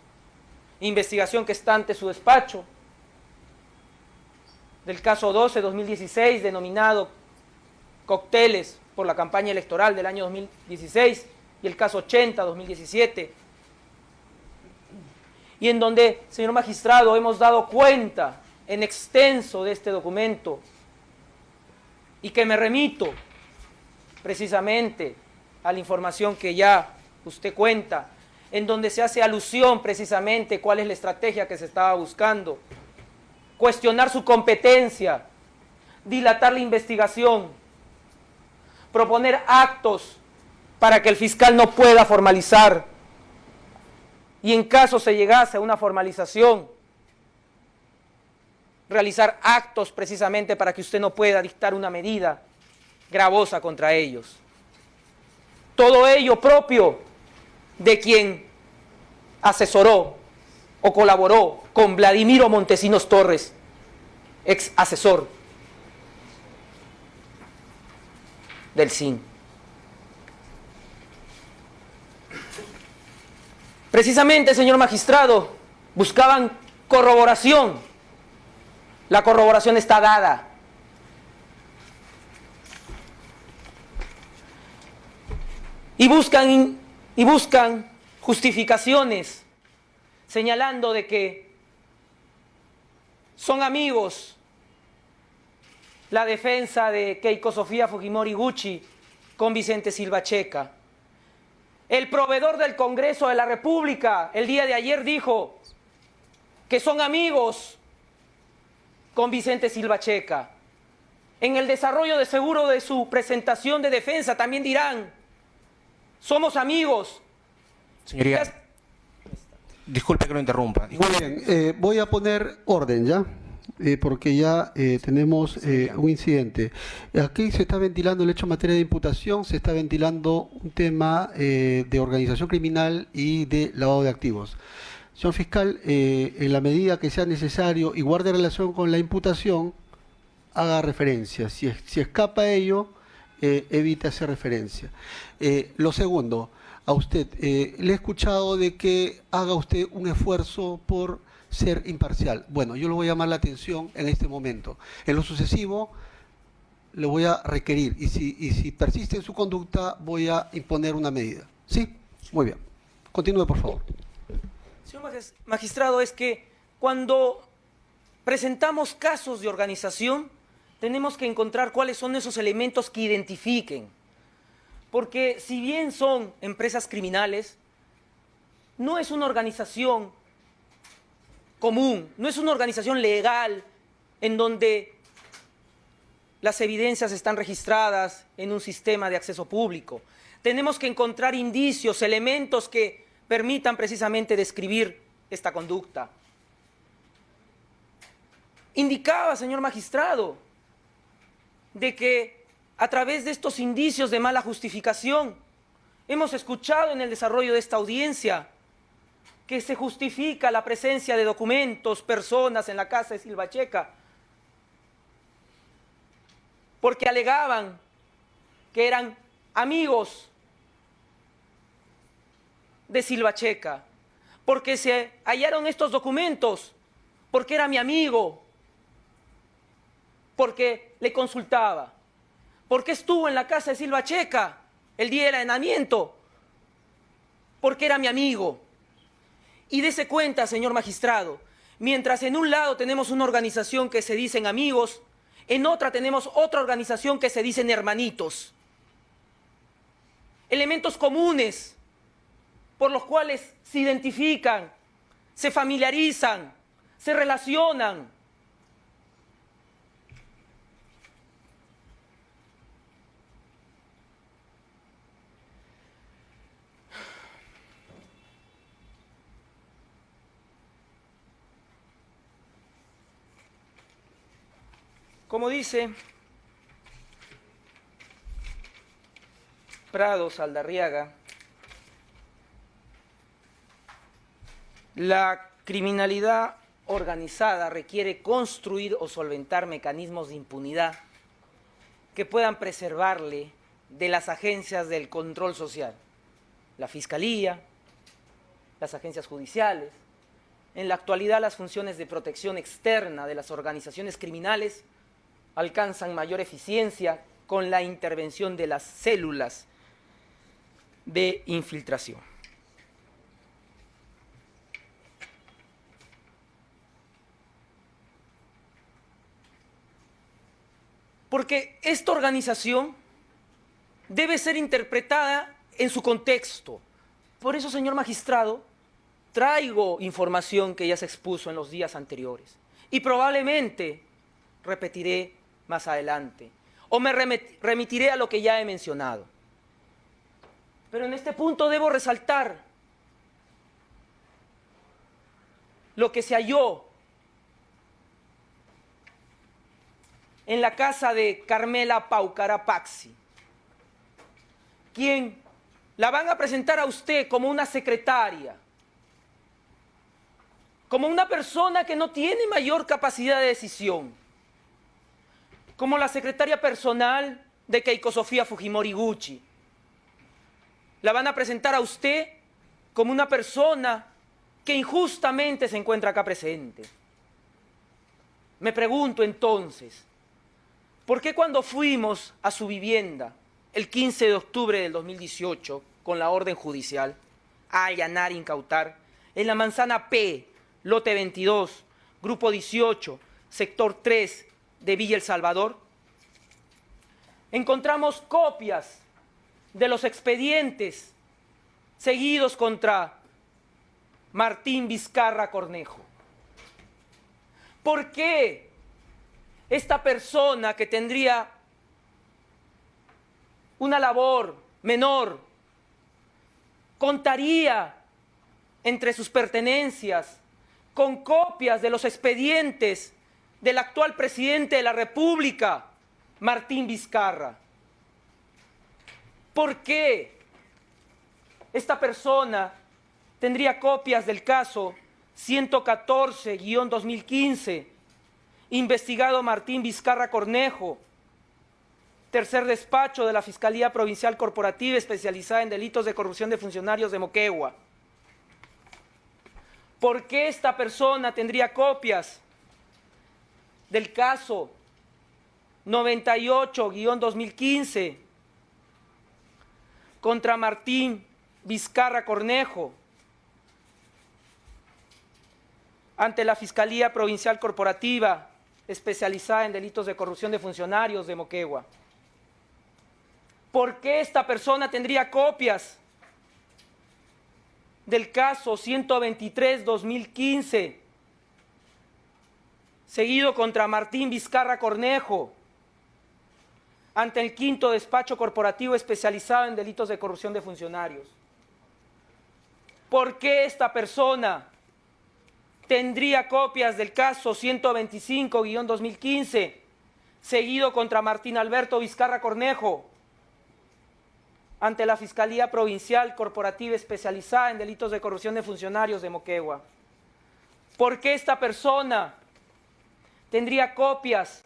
investigación que está ante su despacho, del caso 12-2016, denominado Cócteles por la campaña electoral del año 2016, y el caso 80-2017, y en donde, señor magistrado, hemos dado cuenta en extenso de este documento, y que me remito precisamente a la información que ya usted cuenta, en donde se hace alusión precisamente cuál es la estrategia que se estaba buscando: cuestionar su competencia, dilatar la investigación, proponer actos para que el fiscal no pueda formalizar, y en caso se llegase a una formalización, realizar actos precisamente para que usted no pueda dictar una medida gravosa contra ellos. Todo ello propio de quien asesoró o colaboró con Vladimiro Montesinos Torres, ex asesor del SIN. Precisamente, señor magistrado, buscaban corroboración. La corroboración está dada. Y buscan justificaciones, señalando de que son amigos la defensa de Keiko Sofía Fujimori Gucci con Vicente Silva Checa. El proveedor del Congreso de la República el día de ayer dijo que son amigos con Vicente Silva Checa. En el desarrollo de seguro de su presentación de defensa también dirán, somos amigos.
Señoría, disculpe que lo interrumpa.
Muy bien, voy a poner orden ya, porque ya tenemos un incidente. Aquí se está ventilando el hecho en materia de imputación, se está ventilando un tema de organización criminal y de lavado de activos. Señor fiscal, en la medida que sea necesario y guarde relación con la imputación, haga referencia. Si escapa ello, evite hacer referencia. Lo segundo, a usted, le he escuchado de que haga usted un esfuerzo por ser imparcial. Bueno, yo le voy a llamar la atención en este momento. En lo sucesivo, le voy a requerir y si persiste en su conducta, voy a imponer una medida. ¿Sí? Muy bien. Continúe, por favor.
Señor magistrado, es que cuando presentamos casos de organización, tenemos que encontrar cuáles son esos elementos que identifiquen. Porque si bien son empresas criminales, no es una organización común, no es una organización legal en donde las evidencias están registradas en un sistema de acceso público. Tenemos que encontrar indicios, elementos que permitan precisamente describir esta conducta. Indicaba, señor magistrado, de que a través de estos indicios de mala justificación, hemos escuchado en el desarrollo de esta audiencia que se justifica la presencia de documentos, personas en la casa de Silva Checa, porque alegaban que eran amigos de Silva Checa, porque se hallaron estos documentos, porque era mi amigo, porque le consultaba, porque estuvo en la casa de Silva Checa el día del allanamiento, porque era mi amigo. Y dése cuenta, señor magistrado, mientras en un lado tenemos una organización que se dicen amigos, en otra tenemos otra organización que se dicen hermanitos. Elementos comunes por los cuales se identifican, se familiarizan, se relacionan. Como dice Prado Saldarriaga, la criminalidad organizada requiere construir o solventar mecanismos de impunidad que puedan preservarle de las agencias del control social, la Fiscalía, las agencias judiciales. En la actualidad, las funciones de protección externa de las organizaciones criminales alcanzan mayor eficiencia con la intervención de las células de infiltración. Porque esta organización debe ser interpretada en su contexto. Por eso, señor magistrado, traigo información que ya se expuso en los días anteriores y probablemente repetiré más adelante o me remitiré a lo que ya he mencionado. Pero en este punto debo resaltar lo que se halló en la casa de Carmela Paucara Paxi, quien la van a presentar a usted como una secretaria, como una persona que no tiene mayor capacidad de decisión, como la secretaria personal de Keiko Sofía Fujimori Gucci. La van a presentar a usted como una persona que injustamente se encuentra acá presente. Me pregunto entonces, ¿por qué cuando fuimos a su vivienda el 15 de octubre del 2018 con la orden judicial a allanar e incautar en la manzana P, lote 22, grupo 18, sector 3 de Villa El Salvador, encontramos copias de los expedientes seguidos contra Martín Vizcarra Cornejo. ¿Por qué esta persona que tendría una labor menor contaría entre sus pertenencias con copias de los expedientes del actual presidente de la República, Martín Vizcarra? ¿Por qué esta persona tendría copias del caso 114-2015, investigado Martín Vizcarra Cornejo, tercer despacho de la Fiscalía Provincial Corporativa especializada en delitos de corrupción de funcionarios de Moquegua? ¿Por qué esta persona tendría copias del caso 98-2015 contra Martín Vizcarra Cornejo ante la Fiscalía Provincial Corporativa especializada en delitos de corrupción de funcionarios de Moquegua? ¿Por qué esta persona tendría copias del caso 123-2015, seguido contra Martín Vizcarra Cornejo, ante el quinto despacho corporativo especializado en delitos de corrupción de funcionarios? ¿Por qué esta persona tendría copias del caso 125-2015, seguido contra Martín Alberto Vizcarra Cornejo, ante la Fiscalía Provincial Corporativa especializada en delitos de corrupción de funcionarios de Moquegua? ¿Por qué esta persona tendría copias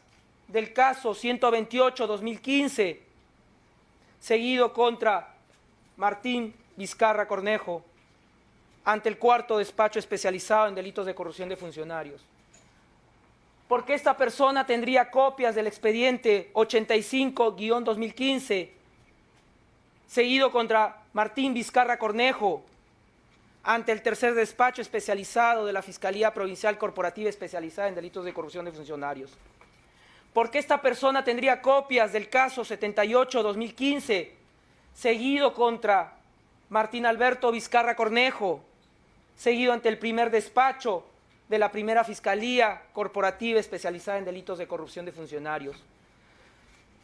del caso 128-2015, seguido contra Martín Vizcarra Cornejo, ante el cuarto despacho especializado en delitos de corrupción de funcionarios? ¿Por qué esta persona tendría copias del expediente 85-2015, seguido contra Martín Vizcarra Cornejo, ante el tercer despacho especializado de la Fiscalía Provincial Corporativa especializada en delitos de corrupción de funcionarios? ¿Por qué esta persona tendría copias del caso 78-2015, seguido contra Martín Alberto Vizcarra Cornejo, seguido ante el primer despacho de la primera Fiscalía Corporativa especializada en delitos de corrupción de funcionarios?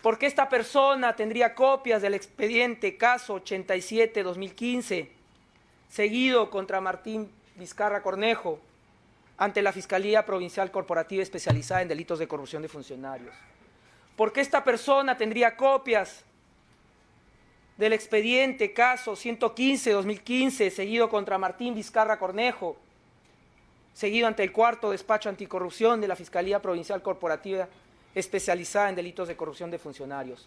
¿Por qué esta persona tendría copias del expediente caso 87-2015, seguido contra Martín Vizcarra Cornejo, ante la Fiscalía Provincial Corporativa especializada en delitos de corrupción de funcionarios? ¿Por qué esta persona tendría copias del expediente caso 115-2015, seguido contra Martín Vizcarra Cornejo, seguido ante el cuarto despacho anticorrupción de la Fiscalía Provincial Corporativa especializada en delitos de corrupción de funcionarios?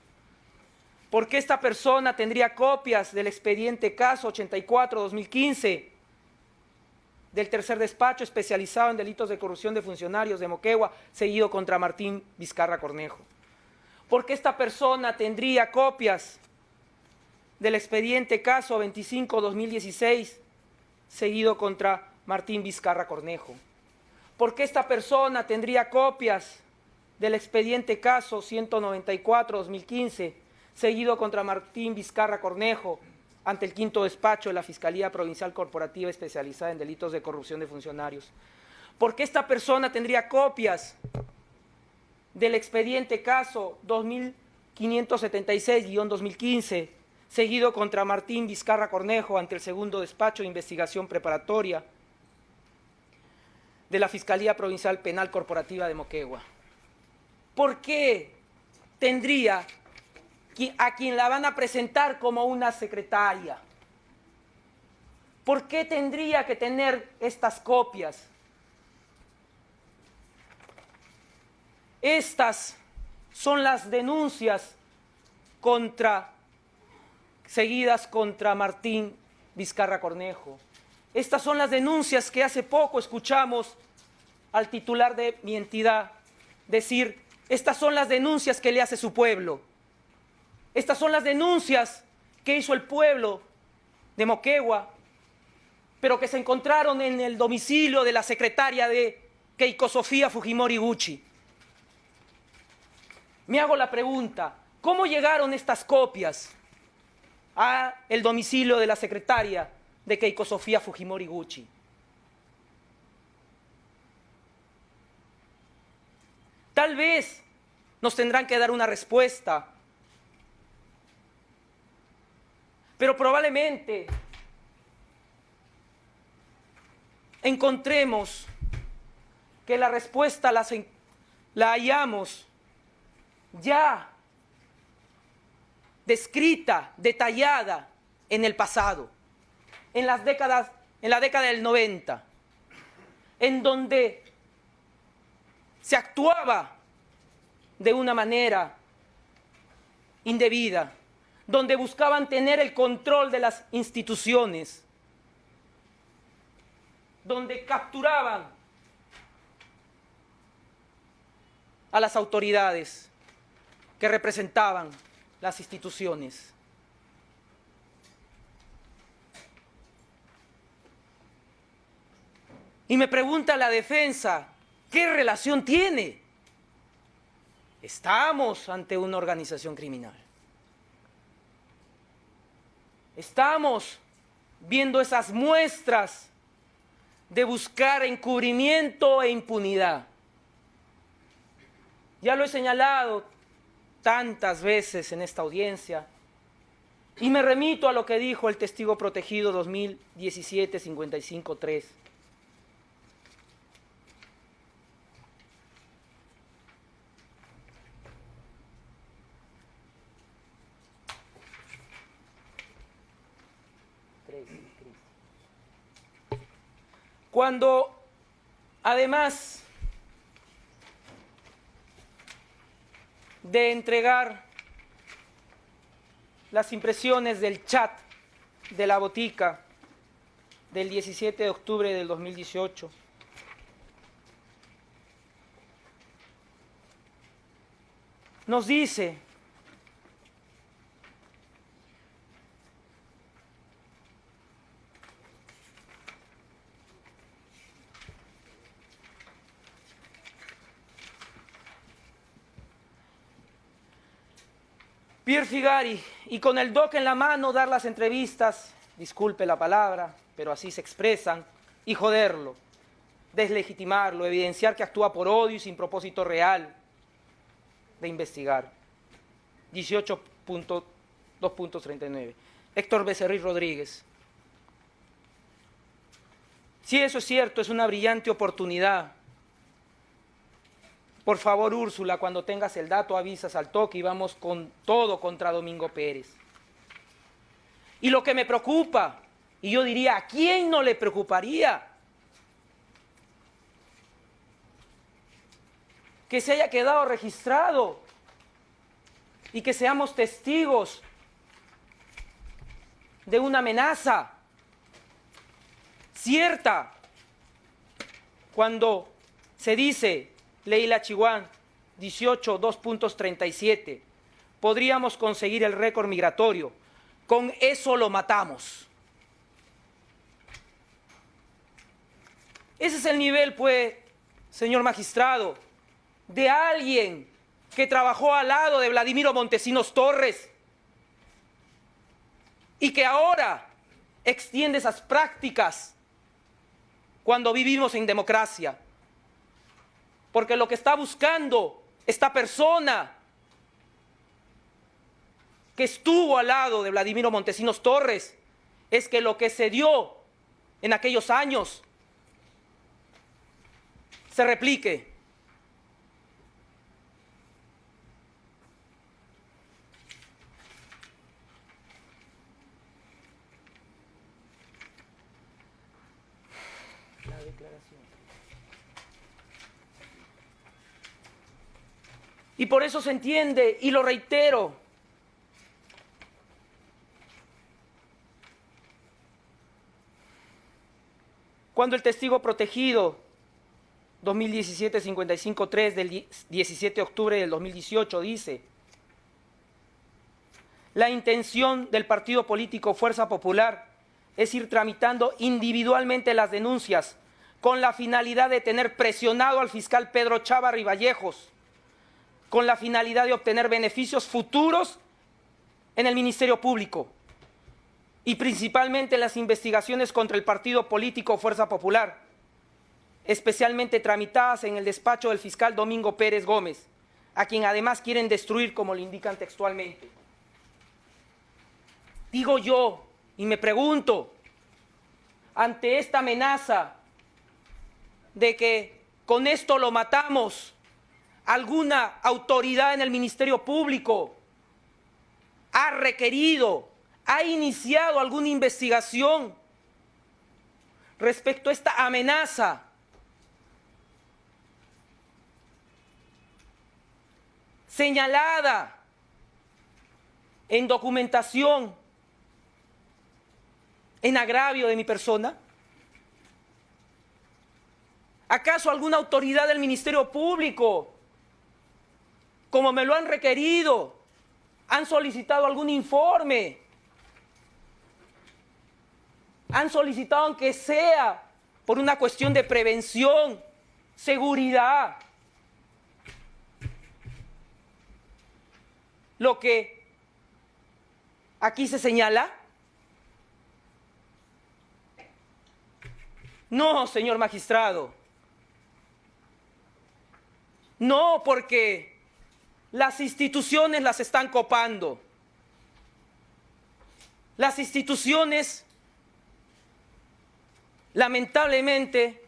¿Por qué esta persona tendría copias del expediente caso 84-2015 del tercer despacho especializado en delitos de corrupción de funcionarios de Moquegua, seguido contra Martín Vizcarra Cornejo? ¿Por qué esta persona tendría copias del expediente caso 25-2016, seguido contra Martín Vizcarra Cornejo? ¿Por qué esta persona tendría copias del expediente caso 194-2015, seguido contra Martín Vizcarra Cornejo, ante el quinto despacho de la Fiscalía Provincial Corporativa especializada en delitos de corrupción de funcionarios? ¿Por qué esta persona tendría copias del expediente caso 2576-2015, seguido contra Martín Vizcarra Cornejo, ante el segundo despacho de investigación preparatoria de la Fiscalía Provincial Penal Corporativa de Moquegua? ¿Por qué tendría a quien la van a presentar como una secretaria? ¿Por qué tendría que tener estas copias? Estas son las denuncias seguidas contra Martín Vizcarra Cornejo. Estas son las denuncias que hace poco escuchamos al titular de mi entidad decir: estas son las denuncias que le hace su pueblo. Estas son las denuncias que hizo el pueblo de Moquegua, pero que se encontraron en el domicilio de la secretaria de Keiko Sofía Fujimori Gucci. Me hago la pregunta, ¿Cómo llegaron estas copias a el domicilio de la secretaria de Keiko Sofía Fujimori Gucci? Tal vez nos tendrán que dar una respuesta, pero probablemente encontremos que la respuesta la hallamos ya descrita, detallada en el pasado, en la década del 90, en donde se actuaba de una manera indebida, donde buscaban tener el control de las instituciones, donde capturaban a las autoridades que representaban las instituciones. Y me pregunta la defensa, ¿qué relación tiene? Estamos ante una organización criminal. Estamos viendo esas muestras de buscar encubrimiento e impunidad. Ya lo he señalado tantas veces en esta audiencia y me remito a lo que dijo el testigo protegido 2017-55-3. Cuando además de entregar las impresiones del chat de la botica del 17 de octubre del 2018, nos dice Pierre Figari, y con el doc en la mano dar las entrevistas, disculpe la palabra, pero así se expresan, y joderlo, deslegitimarlo, evidenciar que actúa por odio y sin propósito real de investigar. 18.2.39. Héctor Becerril Rodríguez. Si eso es cierto, es una brillante oportunidad. Por favor, Úrsula, cuando tengas el dato avisas al toque y vamos con todo contra Domingo Pérez. Y lo que me preocupa, y yo diría, ¿a quién no le preocuparía que se haya quedado registrado y que seamos testigos de una amenaza cierta cuando se dice, Leila Chihuán, 18.2.37, podríamos conseguir el récord migratorio, con eso lo matamos? Ese es el nivel, pues, señor magistrado, de alguien que trabajó al lado de Vladimiro Montesinos Torres y que ahora extiende esas prácticas cuando vivimos en democracia. Porque lo que está buscando esta persona que estuvo al lado de Vladimiro Montesinos Torres es que lo que se dio en aquellos años se replique. La declaración. Y por eso se entiende, y lo reitero, cuando el testigo protegido 2017-55-3 del 17 de octubre del 2018 dice: la intención del partido político Fuerza Popular es ir tramitando individualmente las denuncias con la finalidad de tener presionado al fiscal Pedro Chávarri Vallejos con la finalidad de obtener beneficios futuros en el Ministerio Público y principalmente en las investigaciones contra el partido político Fuerza Popular, especialmente tramitadas en el despacho del fiscal Domingo Pérez Gómez, a quien además quieren destruir, como lo indican textualmente. Digo yo, y me pregunto, ante esta amenaza de que con esto lo matamos, ¿alguna autoridad en el Ministerio Público ha requerido, ha iniciado alguna investigación respecto a esta amenaza? Señalada en documentación en agravio de mi persona. ¿Acaso alguna autoridad del Ministerio Público, como me lo han requerido, han solicitado algún informe? Han solicitado, aunque sea por una cuestión de prevención, seguridad. Lo que aquí se señala. No, señor magistrado. No, porque las instituciones las están copando. Las instituciones, lamentablemente,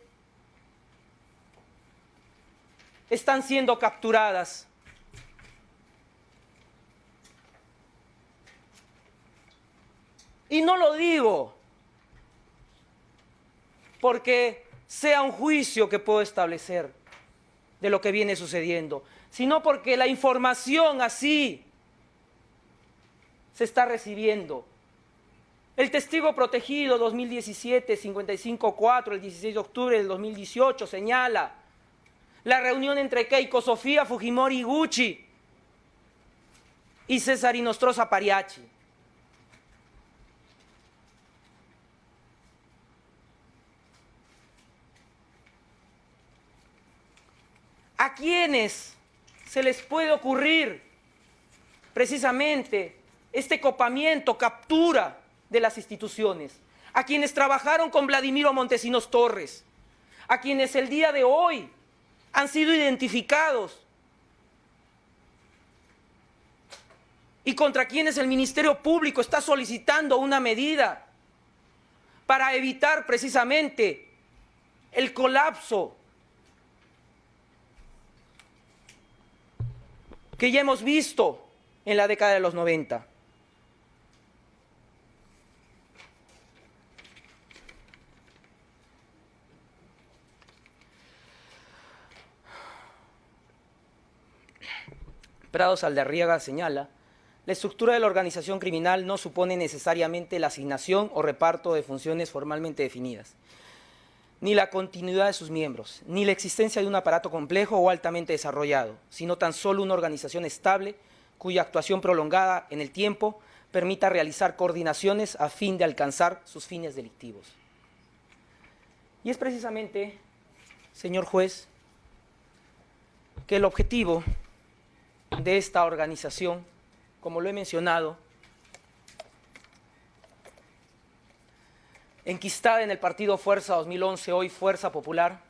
están siendo capturadas. Y no lo digo porque sea un juicio que puedo establecer de lo que viene sucediendo, sino porque la información así se está recibiendo. El testigo protegido 2017, 55.4, el 16 de octubre del 2018, señala la reunión entre Keiko Sofía Fujimori Gucci y César Inostroza Pariachi. ¿A quiénes se les puede ocurrir precisamente este copamiento, captura de las instituciones? A quienes trabajaron con Vladimiro Montesinos Torres, a quienes el día de hoy han sido identificados y contra quienes el Ministerio Público está solicitando una medida para evitar precisamente el colapso que ya hemos visto en la década de los 90. Prados Aldarriaga señala, la estructura de la organización criminal no supone necesariamente la asignación o reparto de funciones formalmente definidas, ni la continuidad de sus miembros, ni la existencia de un aparato complejo o altamente desarrollado, sino tan solo una organización estable cuya actuación prolongada en el tiempo permita realizar coordinaciones a fin de alcanzar sus fines delictivos. Y es precisamente, señor juez, que el objetivo de esta organización, como lo he mencionado, enquistada en el partido Fuerza 2011, hoy Fuerza Popular,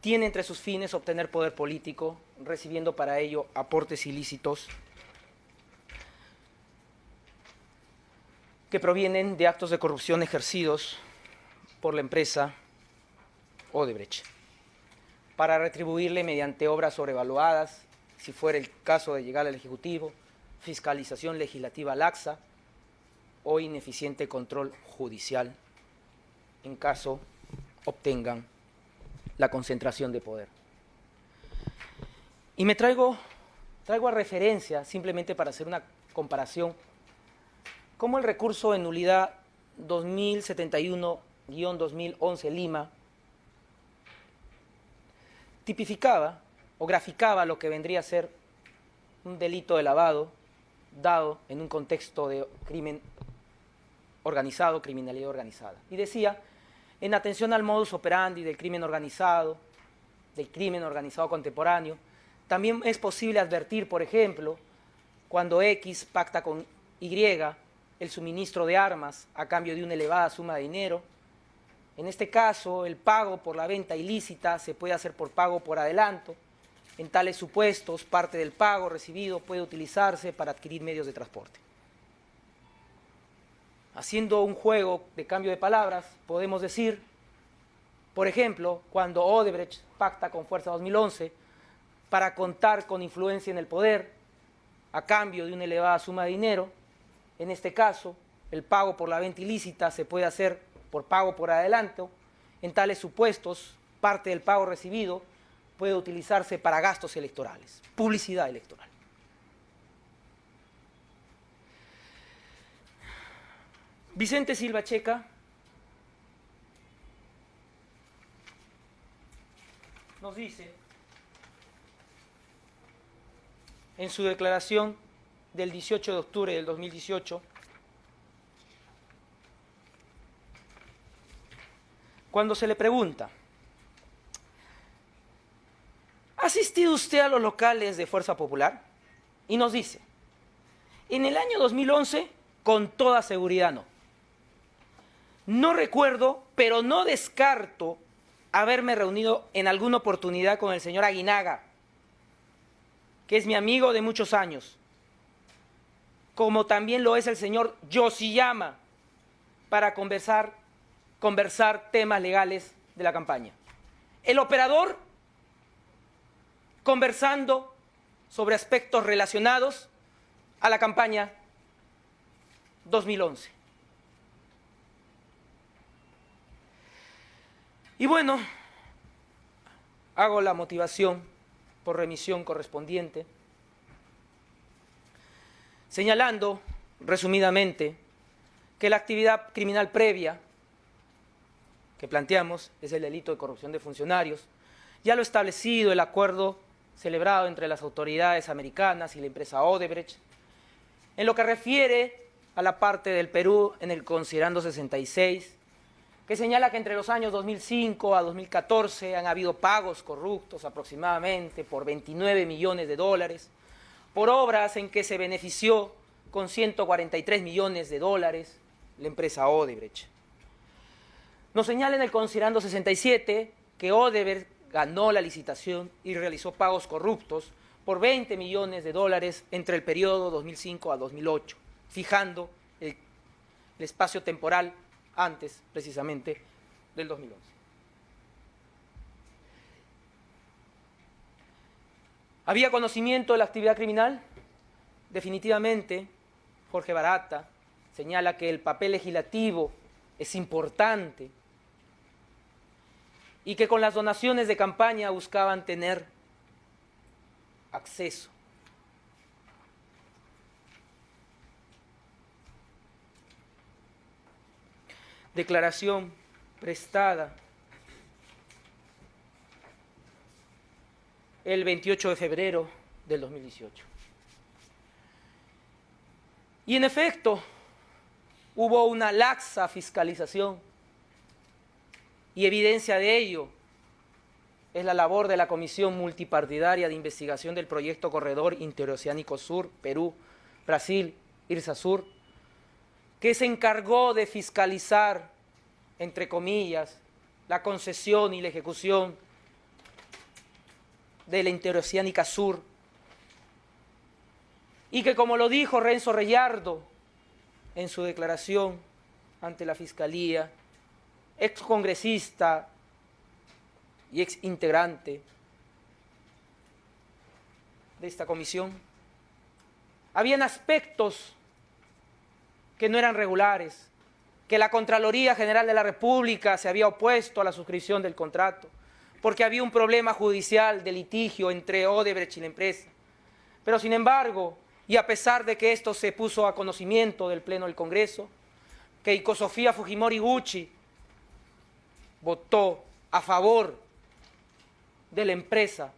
tiene entre sus fines obtener poder político, recibiendo para ello aportes ilícitos que provienen de actos de corrupción ejercidos por la empresa Odebrecht, para retribuirle mediante obras sobrevaluadas, si fuera el caso de llegar al Ejecutivo, fiscalización legislativa laxa o ineficiente control judicial, en caso obtengan la concentración de poder. Y me traigo a referencia, simplemente para hacer una comparación, cómo el recurso de nulidad 2071-2011 Lima tipificaba o graficaba lo que vendría a ser un delito de lavado dado en un contexto de crimen organizado, criminalidad organizada. Y decía, en atención al modus operandi del crimen organizado contemporáneo, También es posible advertir, por ejemplo, cuando X pacta con Y el suministro de armas a cambio de una elevada suma de dinero. En este caso, el pago por la venta ilícita se puede hacer por pago por adelanto. En tales supuestos, parte del pago recibido puede utilizarse para adquirir medios de transporte. Haciendo un juego de cambio de palabras, podemos decir, por ejemplo, cuando Odebrecht pacta con Fuerza 2011 para contar con influencia en el poder a cambio de una elevada suma de dinero, en este caso, el pago por la venta ilícita se puede hacer por pago por adelanto. En tales supuestos, parte del pago recibido puede utilizarse para gastos electorales, publicidad electoral. Vicente Silva Checa nos dice en su declaración del 18 de octubre del 2018, cuando se le pregunta: ¿ha asistido usted a los locales de Fuerza Popular? Y nos dice: en el año 2011, con toda seguridad no. No recuerdo, pero no descarto haberme reunido en alguna oportunidad con el señor Aguinaga, que es mi amigo de muchos años, como también lo es el señor Yoshiyama, para conversar temas legales de la campaña. El operador conversando sobre aspectos relacionados a la campaña 2011. Y bueno, hago la motivación por remisión correspondiente, señalando resumidamente que la actividad criminal previa que planteamos es el delito de corrupción de funcionarios, ya lo establecido el acuerdo celebrado entre las autoridades americanas y la empresa Odebrecht, en lo que refiere a la parte del Perú en el considerando 66, que señala que entre los años 2005 a 2014 han habido pagos corruptos aproximadamente por 29 millones de dólares, por obras en que se benefició con 143 millones de dólares la empresa Odebrecht. Nos señala en el considerando 67 que Odebrecht ganó la licitación y realizó pagos corruptos por 20 millones de dólares entre el periodo 2005 a 2008, fijando el espacio temporal antes, precisamente, del 2011. ¿Había conocimiento de la actividad criminal? Definitivamente, Jorge Barata señala que el papel legislativo es importante y que con las donaciones de campaña buscaban tener acceso. Declaración prestada el 28 de febrero del 2018. Y en efecto, hubo una laxa fiscalización y evidencia de ello es la labor de la Comisión Multipartidaria de Investigación del Proyecto Corredor Interoceánico Sur, Perú, Brasil, IRSA-Sur, que se encargó de fiscalizar, entre comillas, la concesión y la ejecución de la Interoceánica Sur, y que, como lo dijo Renzo Reyardo en su declaración ante la Fiscalía, ex congresista y ex integrante de esta comisión, habían aspectos que no eran regulares, que la Contraloría General de la República se había opuesto a la suscripción del contrato, porque había un problema judicial de litigio entre Odebrecht y la empresa. Pero sin embargo, y a pesar de que esto se puso a conocimiento del Pleno del Congreso, Keiko Sofía Fujimori Gucci votó a favor de la empresa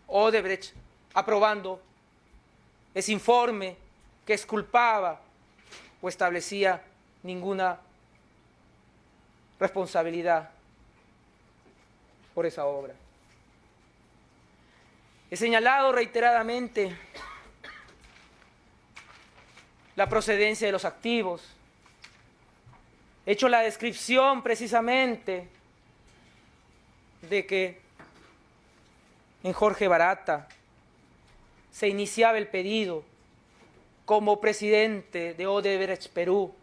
Odebrecht, aprobando ese informe que exculpaba o establecía ninguna responsabilidad por esa obra. He señalado reiteradamente la procedencia de los activos. He hecho la descripción precisamente de que en Jorge Barata se iniciaba el pedido como presidente de Odebrecht Perú,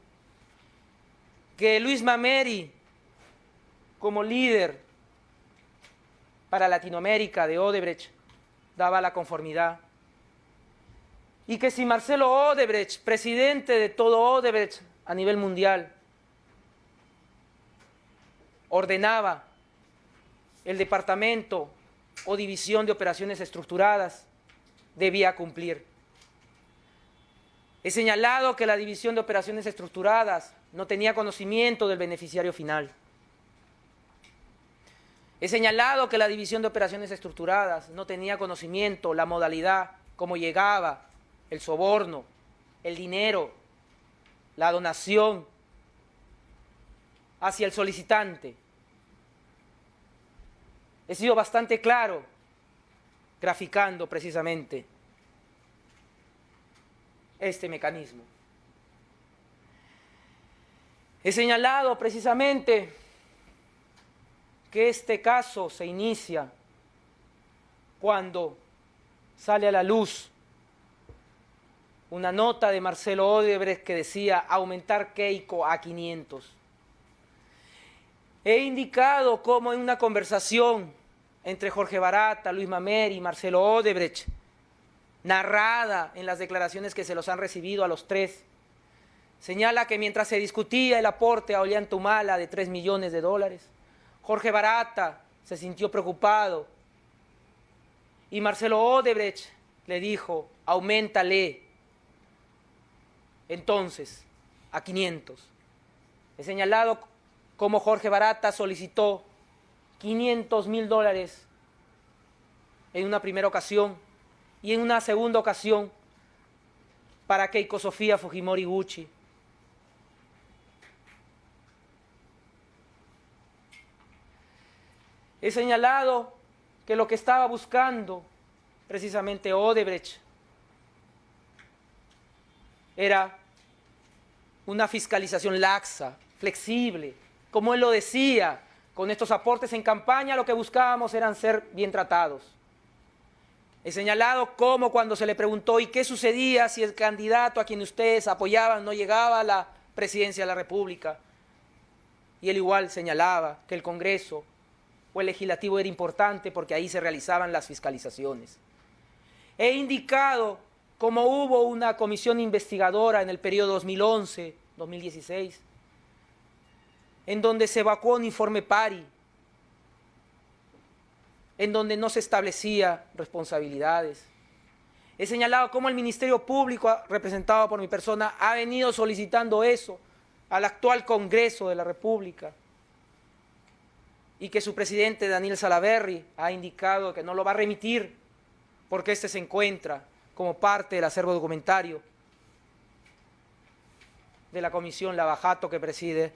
que Luis Mameri, como líder para Latinoamérica de Odebrecht, daba la conformidad, y que si Marcelo Odebrecht, presidente de todo Odebrecht a nivel mundial, ordenaba el departamento o división de operaciones estructuradas, debía cumplir. He señalado que la división de operaciones estructuradas no tenía conocimiento del beneficiario final. He señalado que la división de operaciones estructuradas no tenía conocimiento, la modalidad, cómo llegaba el soborno, el dinero, la donación hacia el solicitante. He sido bastante claro, graficando precisamente este mecanismo. He señalado precisamente que este caso se inicia cuando sale a la luz una nota de Marcelo Odebrecht que decía aumentar Keiko a 500. He indicado cómo en una conversación entre Jorge Barata, Luis Mameri y Marcelo Odebrecht, narrada en las declaraciones que se los han recibido a los tres, señala que mientras se discutía el aporte a Ollanta-Humala de $3 millones, Jorge Barata se sintió preocupado y Marcelo Odebrecht le dijo, auméntale entonces a 500. He señalado cómo Jorge Barata solicitó $500.000 en una primera ocasión y en una segunda ocasión para Keiko Sofía Fujimori Gucci. He señalado que lo que estaba buscando precisamente Odebrecht era una fiscalización laxa, flexible, como él lo decía, con estos aportes en campaña lo que buscábamos eran ser bien tratados. He señalado cómo cuando se le preguntó ¿y qué sucedía si el candidato a quien ustedes apoyaban no llegaba a la presidencia de la República? Y él igual señalaba que el Congreso o el Legislativo era importante porque ahí se realizaban las fiscalizaciones. He indicado cómo hubo una comisión investigadora en el periodo 2011-2016, en donde se evacuó un informe PARI, en donde no se establecía responsabilidades. He señalado cómo el Ministerio Público, representado por mi persona, ha venido solicitando eso al actual Congreso de la República y que su presidente, Daniel Salaverry, ha indicado que no lo va a remitir porque este se encuentra como parte del acervo documentario de la Comisión Lavajato que preside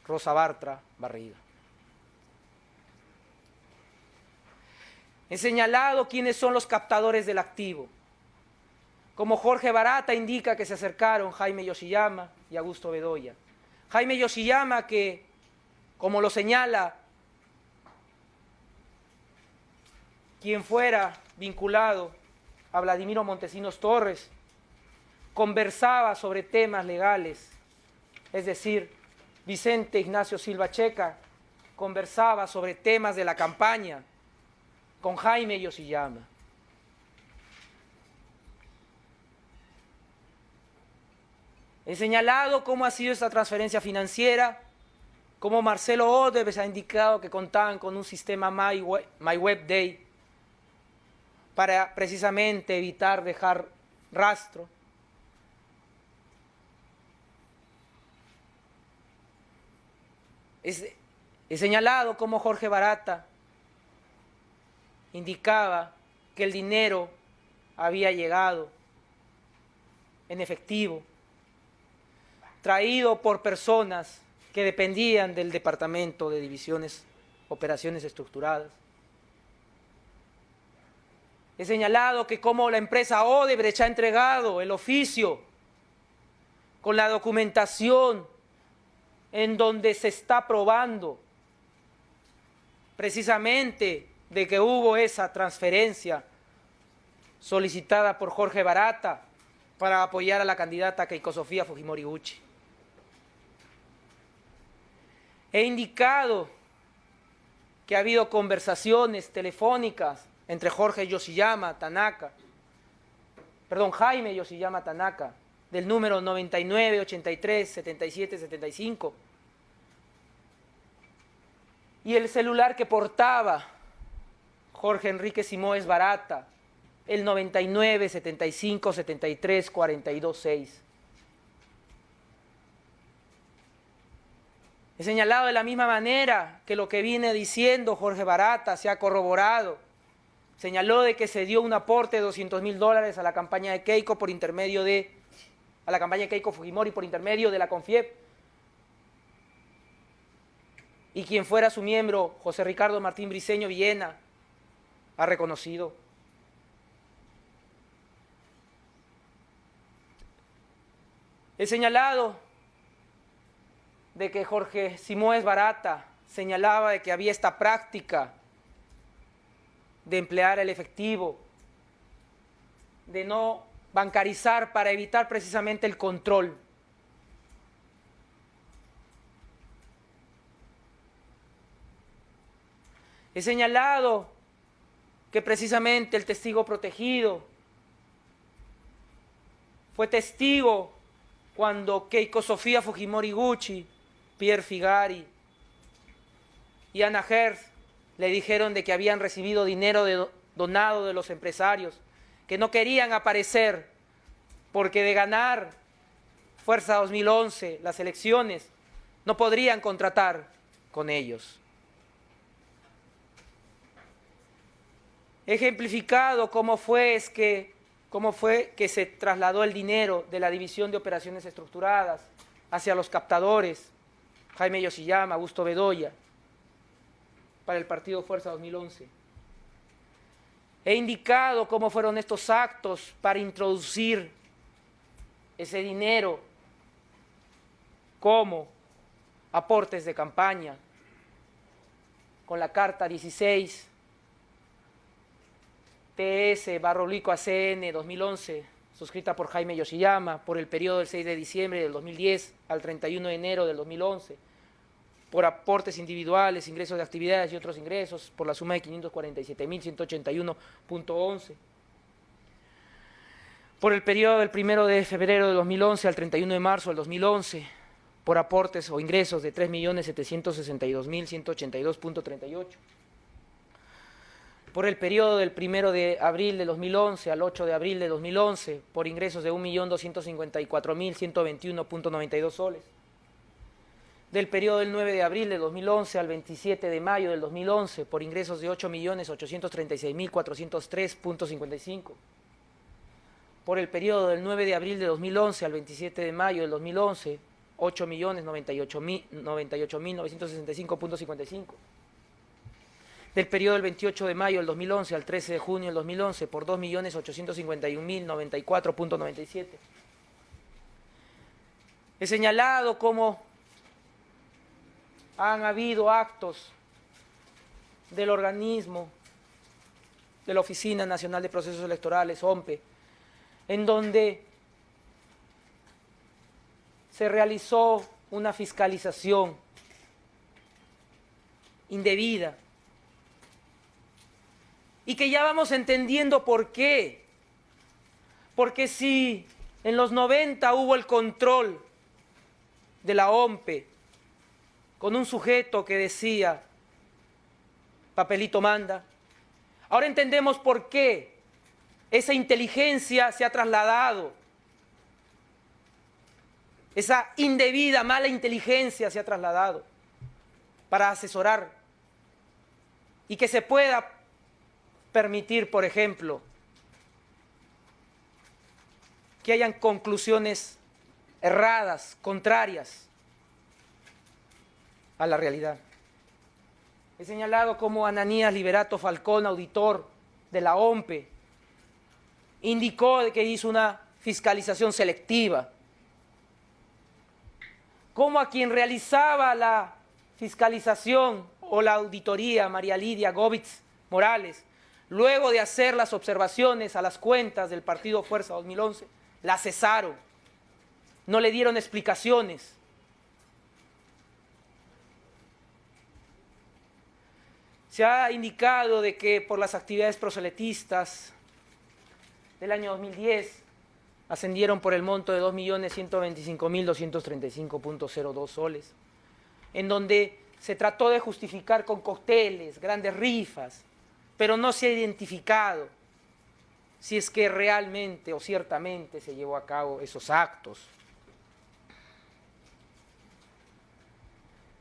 Rosa Bartra Barriga. He señalado quiénes son los captadores del activo. Como Jorge Barata indica que se acercaron Jaime Yoshiyama y Augusto Bedoya. Jaime Yoshiyama que, como lo señala quien fuera vinculado a Vladimiro Montesinos Torres, conversaba sobre temas legales, es decir, Vicente Ignacio Silva Checa conversaba sobre temas de la campaña con Jaime Yoshiyama. He señalado cómo ha sido esta transferencia financiera, cómo Marcelo Odebrecht ha indicado que contaban con un sistema MyWebDay para precisamente evitar dejar rastro. He señalado cómo Jorge Barata indicaba que el dinero había llegado en efectivo, traído por personas que dependían del Departamento de Divisiones, Operaciones Estructuradas. He señalado que como la empresa Odebrecht ha entregado el oficio con la documentación en donde se está probando precisamente de que hubo esa transferencia solicitada por Jorge Barata para apoyar a la candidata Keiko Sofía Fujimori Gucci. He indicado que ha habido conversaciones telefónicas entre Jaime Yoshiyama Tanaka, del número 99 83 77 75, y el celular que portaba Jorge Enrique Simoes Barata, el 99 75 73 42 6. He señalado de la misma manera que lo que viene diciendo Jorge Barata se ha corroborado. Señaló de que se dio un aporte de $200.000 a la campaña de Keiko a la campaña de Keiko Fujimori por intermedio de la CONFIEP. Y quien fuera su miembro, José Ricardo Martín Briceño Villena, ha reconocido. He señalado de que Jorge Simoes Barata señalaba de que había esta práctica de emplear el efectivo, de no bancarizar para evitar precisamente el control. He señalado que precisamente el testigo protegido fue testigo cuando Keiko Sofía Fujimori Gucci, Pierre Figari y Ana Hertz le dijeron de que habían recibido dinero donado de los empresarios, que no querían aparecer porque de ganar Fuerza 2011 las elecciones no podrían contratar con ellos. He ejemplificado cómo fue que se trasladó el dinero de la División de Operaciones Estructuradas hacia los captadores, Jaime Yoshiyama, Augusto Bedoya, para el partido Fuerza 2011. He indicado cómo fueron estos actos para introducir ese dinero como aportes de campaña, con la carta 16 TS/ACN 2011, suscrita por Jaime Yoshiyama, por el periodo del 6 de diciembre del 2010 al 31 de enero del 2011, por aportes individuales, ingresos de actividades y otros ingresos, por la suma de 547.181.11, por el periodo del 1 de febrero de 2011 al 31 de marzo del 2011, por aportes o ingresos de 3.762.182.38, por el periodo del 1 de abril de 2011 al 8 de abril de 2011, por ingresos de 1.254.121.92 soles, del periodo del 9 de abril de 2011 al 27 de mayo del 2011, por ingresos de 8.836.403.55, por el periodo del 9 de abril de 2011 al 27 de mayo del 2011, 8.098.965.55, del periodo del 28 de mayo del 2011 al 13 de junio del 2011 por 2.851.094.97. He señalado cómo han habido actos del organismo de la Oficina Nacional de Procesos Electorales, OMPE, en donde se realizó una fiscalización indebida y que ya vamos entendiendo por qué. Porque si en los 90 hubo el control de la OMPE con un sujeto que decía papelito manda, ahora entendemos por qué esa inteligencia se ha trasladado, esa indebida, mala inteligencia se ha trasladado para asesorar y que se pueda permitir, por ejemplo, que hayan conclusiones erradas, contrarias a la realidad. He señalado cómo Ananías Liberato Falcón, auditor de la OMPE, indicó que hizo una fiscalización selectiva. Como a quien realizaba la fiscalización o la auditoría, María Lidia Gómez Morales, luego de hacer las observaciones a las cuentas del Partido Fuerza 2011, la cesaron, no le dieron explicaciones. Se ha indicado de que por las actividades proselitistas del año 2010 ascendieron por el monto de 2.125.235.02 soles, en donde se trató de justificar con cócteles, grandes rifas, pero no se ha identificado si es que realmente o ciertamente se llevó a cabo esos actos.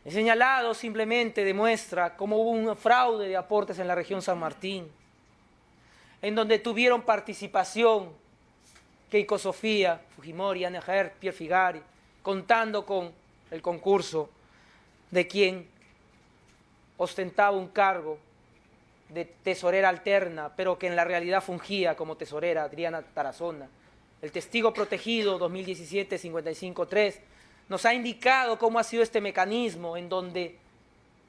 El señalado simplemente demuestra cómo hubo un fraude de aportes en la región San Martín, en donde tuvieron participación Keiko Sofía Fujimori, Ana Ger, Pierre Figari, contando con el concurso de quien ostentaba un cargo de tesorera alterna, pero que en la realidad fungía como tesorera, Adriana Tarazona. El testigo protegido 2017-55-3 nos ha indicado cómo ha sido este mecanismo en donde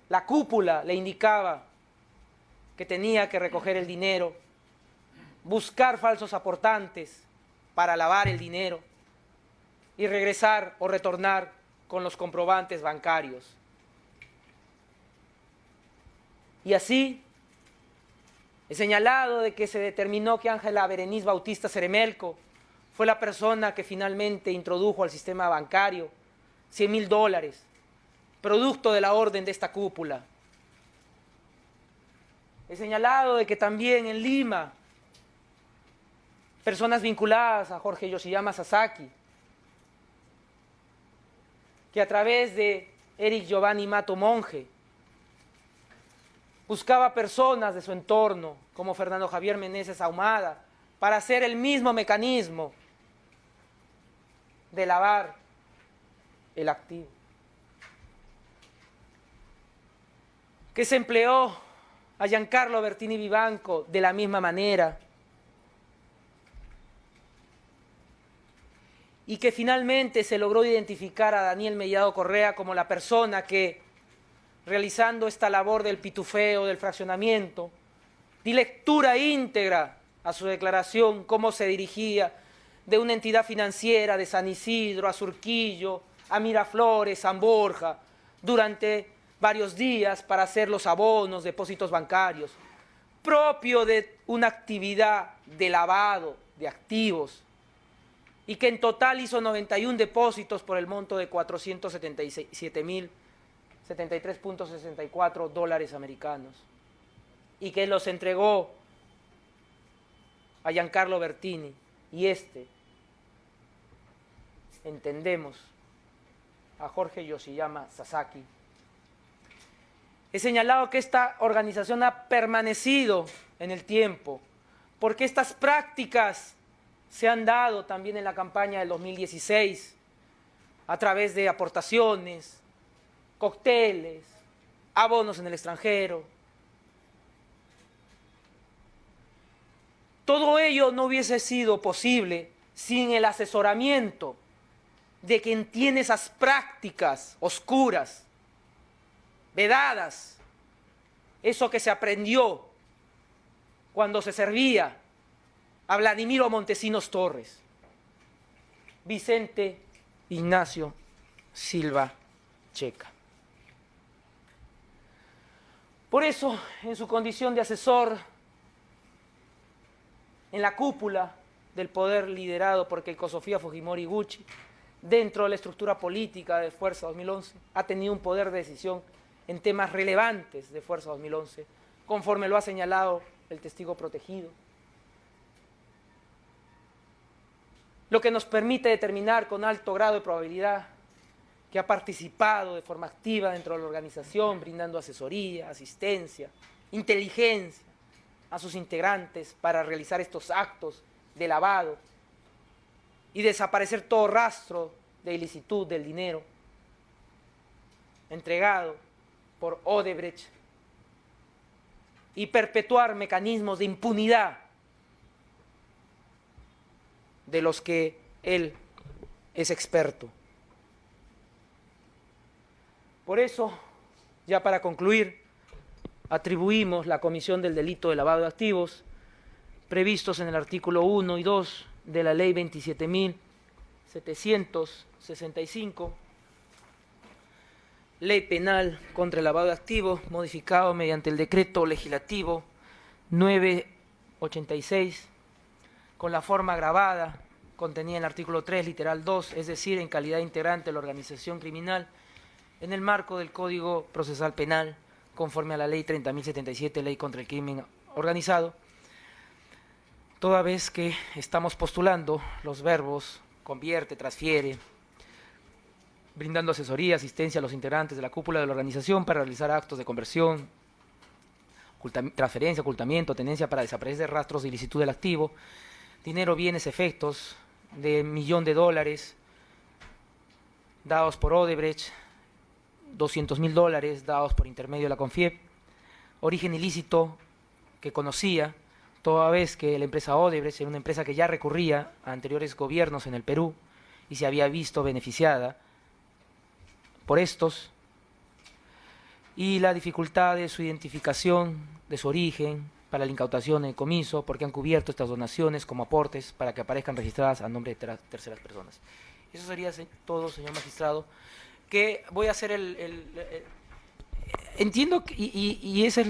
la cúpula le indicaba que tenía que recoger el dinero, buscar falsos aportantes para lavar el dinero y regresar o retornar con los comprobantes bancarios. Y así, he señalado de que se determinó que Ángela Berenice Bautista Ceremelco fue la persona que finalmente introdujo al sistema bancario $100.000, producto de la orden de esta cúpula. He señalado de que también en Lima, personas vinculadas a Jorge Yoshiyama Sasaki, que a través de Eric Giovanni Mato Monge, buscaba personas de su entorno, como Fernando Javier Meneses Ahumada, para hacer el mismo mecanismo de lavar el activo. Que se empleó a Giancarlo Bertini Vivanco de la misma manera, y que finalmente se logró identificar a Daniel Mellado Correa como la persona que, realizando esta labor del pitufeo, del fraccionamiento, di lectura íntegra a su declaración, cómo se dirigía de una entidad financiera de San Isidro a Surquillo, a Miraflores, San Borja, durante varios días para hacer los abonos, depósitos bancarios, propio de una actividad de lavado de activos, y que en total hizo 91 depósitos por el monto de $477.073.64 americanos, y que los entregó a Giancarlo Bertini, y entendemos, a Jorge Yoshiyama Sasaki. He señalado que esta organización ha permanecido en el tiempo, porque estas prácticas se han dado también en la campaña del 2016, a través de aportaciones, cócteles, abonos en el extranjero. Todo ello no hubiese sido posible sin el asesoramiento de quien tiene esas prácticas oscuras, vedadas, eso que se aprendió cuando se servía a Vladimiro Montesinos Torres, Vicente Ignacio Silva Checa. Por eso, en su condición de asesor en la cúpula del poder liderado por Keiko Sofía Fujimori Gucci, dentro de la estructura política de Fuerza 2011, ha tenido un poder de decisión en temas relevantes de Fuerza 2011, conforme lo ha señalado el testigo protegido. Lo que nos permite determinar con alto grado de probabilidad que ha participado de forma activa dentro de la organización, brindando asesoría, asistencia, inteligencia a sus integrantes para realizar estos actos de lavado y desaparecer todo rastro de ilicitud del dinero entregado por Odebrecht y perpetuar mecanismos de impunidad de los que él es experto. Por eso, ya para concluir, atribuimos la comisión del delito de lavado de activos previstos en el artículo 1 y 2 de la Ley 27.765, Ley Penal contra el Lavado de Activos, modificado mediante el Decreto Legislativo 986, con la forma agravada contenida en el artículo 3, literal 2, es decir, en calidad integrante de la organización criminal, en el marco del Código Procesal Penal, conforme a la Ley 30.077, Ley contra el Crimen Organizado, toda vez que estamos postulando los verbos convierte, transfiere, brindando asesoría, asistencia a los integrantes de la cúpula de la organización para realizar actos de conversión, transferencia, ocultamiento, tenencia para desaparecer rastros de ilicitud del activo, dinero, bienes, efectos de $1.000.000 dados por Odebrecht, $200.000 dados por intermedio de la Confiep, origen ilícito que conocía, toda vez que la empresa Odebrecht era una empresa que ya recurría a anteriores gobiernos en el Perú y se había visto beneficiada por estos, y la dificultad de su identificación, de su origen, para la incautación y el comiso, porque han cubierto estas donaciones como aportes para que aparezcan registradas a nombre de terceras personas. Eso sería todo, señor magistrado, que voy a hacer entiendo, y esa es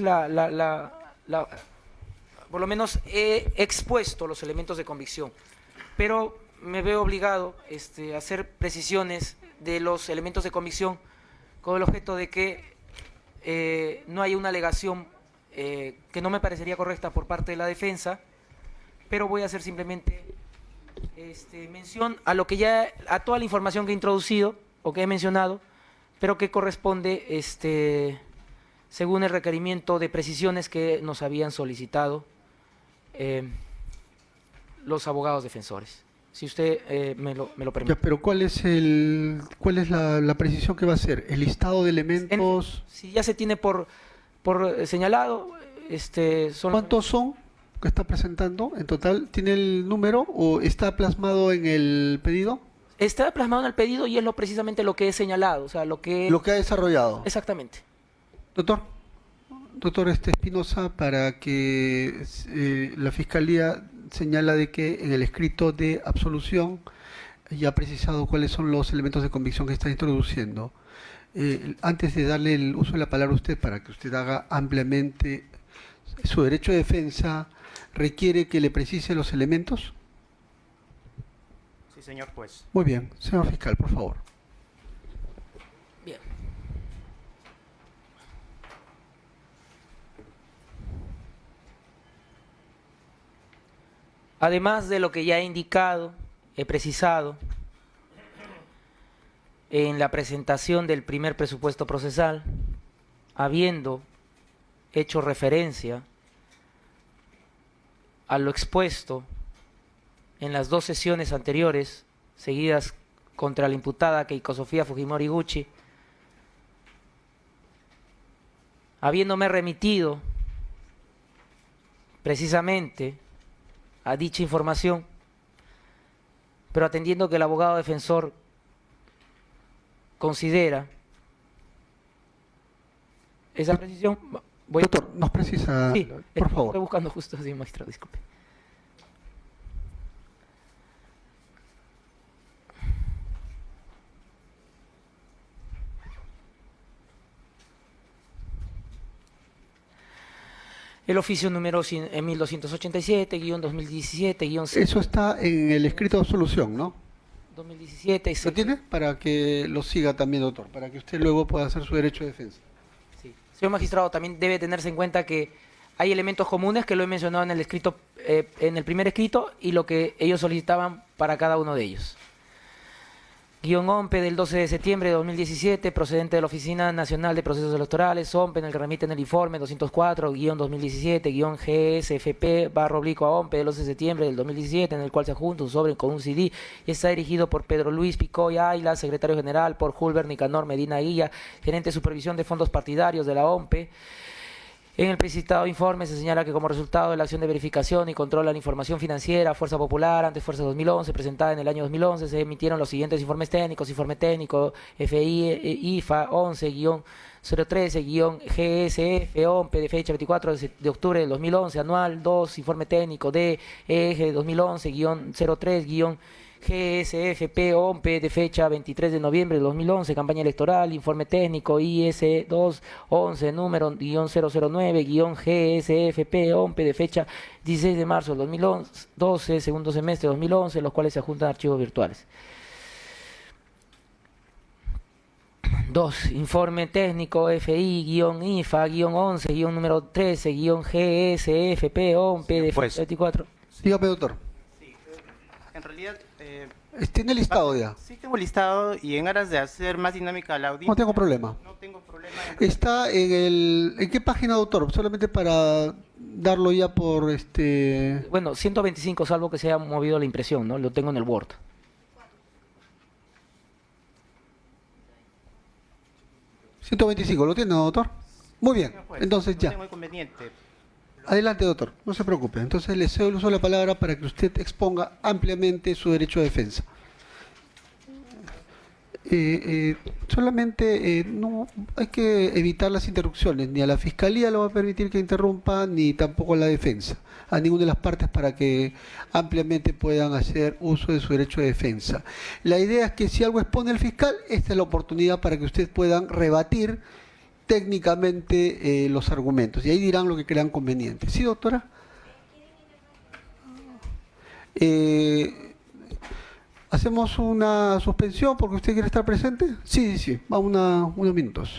por lo menos he expuesto los elementos de convicción, pero me veo obligado a hacer precisiones de los elementos de convicción con el objeto de que no haya una alegación que no me parecería correcta por parte de la defensa, pero voy a hacer simplemente mención a lo que ya, a toda la información que he introducido o que he mencionado, pero que corresponde según el requerimiento de precisiones que nos habían solicitado los abogados defensores. Si usted me lo permite.
Ya, pero ¿cuál es la precisión que va a hacer? ¿El listado de elementos?
Si ya se tiene por señalado,
¿Cuántos son que está presentando en total? ¿Tiene el número o está plasmado en el pedido?
Está plasmado en el pedido y es precisamente lo que he señalado, o sea, lo que
ha desarrollado.
Exactamente.
Doctor Espinosa, para que la Fiscalía señala de que en el escrito de absolución ya ha precisado cuáles son los elementos de convicción que está introduciendo. Antes de darle el uso de la palabra a usted para que usted haga ampliamente su derecho de defensa, ¿requiere que le precise los elementos?
Sí, señor juez.
Muy bien, señor fiscal, por favor.
Bien. Además de lo que ya he indicado, he precisado en la presentación del primer presupuesto procesal, habiendo hecho referencia a lo expuesto en las dos sesiones anteriores, seguidas contra la imputada Keiko Sofía Fujimori Gucci, habiéndome remitido precisamente a dicha información, pero atendiendo que el abogado defensor considera esa precisión.
Doctor, nos precisa,
sí,
por favor.
Estoy buscando justo así, magistrado, disculpe. El oficio número 1287-2017-.
Eso está en el escrito de absolución, ¿no?
2017.
¿Lo tiene? Para que lo siga también, doctor, para que usted luego pueda hacer su derecho de defensa.
Sí. Señor magistrado, también debe tenerse en cuenta que hay elementos comunes que lo he mencionado en el escrito, en el primer escrito, y lo que ellos solicitaban para cada uno de ellos. Guión OMPE del 12 de septiembre de 2017, procedente de la Oficina Nacional de Procesos Electorales, OMPE, en el que remiten el informe 204-2017-GSFP/OMPE del 12 de septiembre del 2017, en el cual se adjunta un sobre con un CD y está dirigido por Pedro Luis Picoy Ayla, secretario general, por Hulber Nicanor Medina Guilla, gerente de supervisión de fondos partidarios de la OMPE.
En el precitado informe se señala que como resultado de la acción de verificación y control a la información financiera, Fuerza Popular, antes Fuerza 2011, presentada en el año 2011, se emitieron los siguientes informes técnicos: informe técnico FI, IFA 11-013-GSF OMPE de fecha 24 de octubre del 2011, anual 2, informe técnico de EG 2011-03- GSFP OMPE de fecha 23 de noviembre de 2011, campaña electoral, informe técnico IS 211 número -009-GSFP OMPE de fecha 16 de marzo del 2012, segundo semestre de 2011, los cuales se adjuntan archivos virtuales. 2. Informe técnico FI-IFA 11 número 13-GSFP OMPE de fecha 24.
Dígame, doctor.
En realidad,
¿Tiene listado ya?
sí tengo listado, y en aras de hacer más dinámica la audiencia...
No tengo problema.
No tengo problema.
Está ¿en qué página, doctor? Solamente para darlo ya por
Bueno, 125, salvo que se haya movido la impresión, ¿no? Lo tengo en el Word.
¿125? ¿Lo tiene, doctor? Muy bien, entonces
No
ya.
tengo inconveniente.
Adelante, doctor, no se preocupe. Entonces le cedo el uso de la palabra para que usted exponga ampliamente su derecho de defensa. Solamente no hay que evitar las interrupciones. Ni a la Fiscalía lo va a permitir que interrumpa, ni tampoco a la defensa, a ninguna de las partes, para que ampliamente puedan hacer uso de su derecho de defensa. La idea es que si algo expone el fiscal, esta es la oportunidad para que ustedes puedan rebatir técnicamente los argumentos, y ahí dirán lo que crean conveniente. ¿Sí, doctora? ¿Hacemos una suspensión porque usted quiere estar presente? Sí, va unos minutos.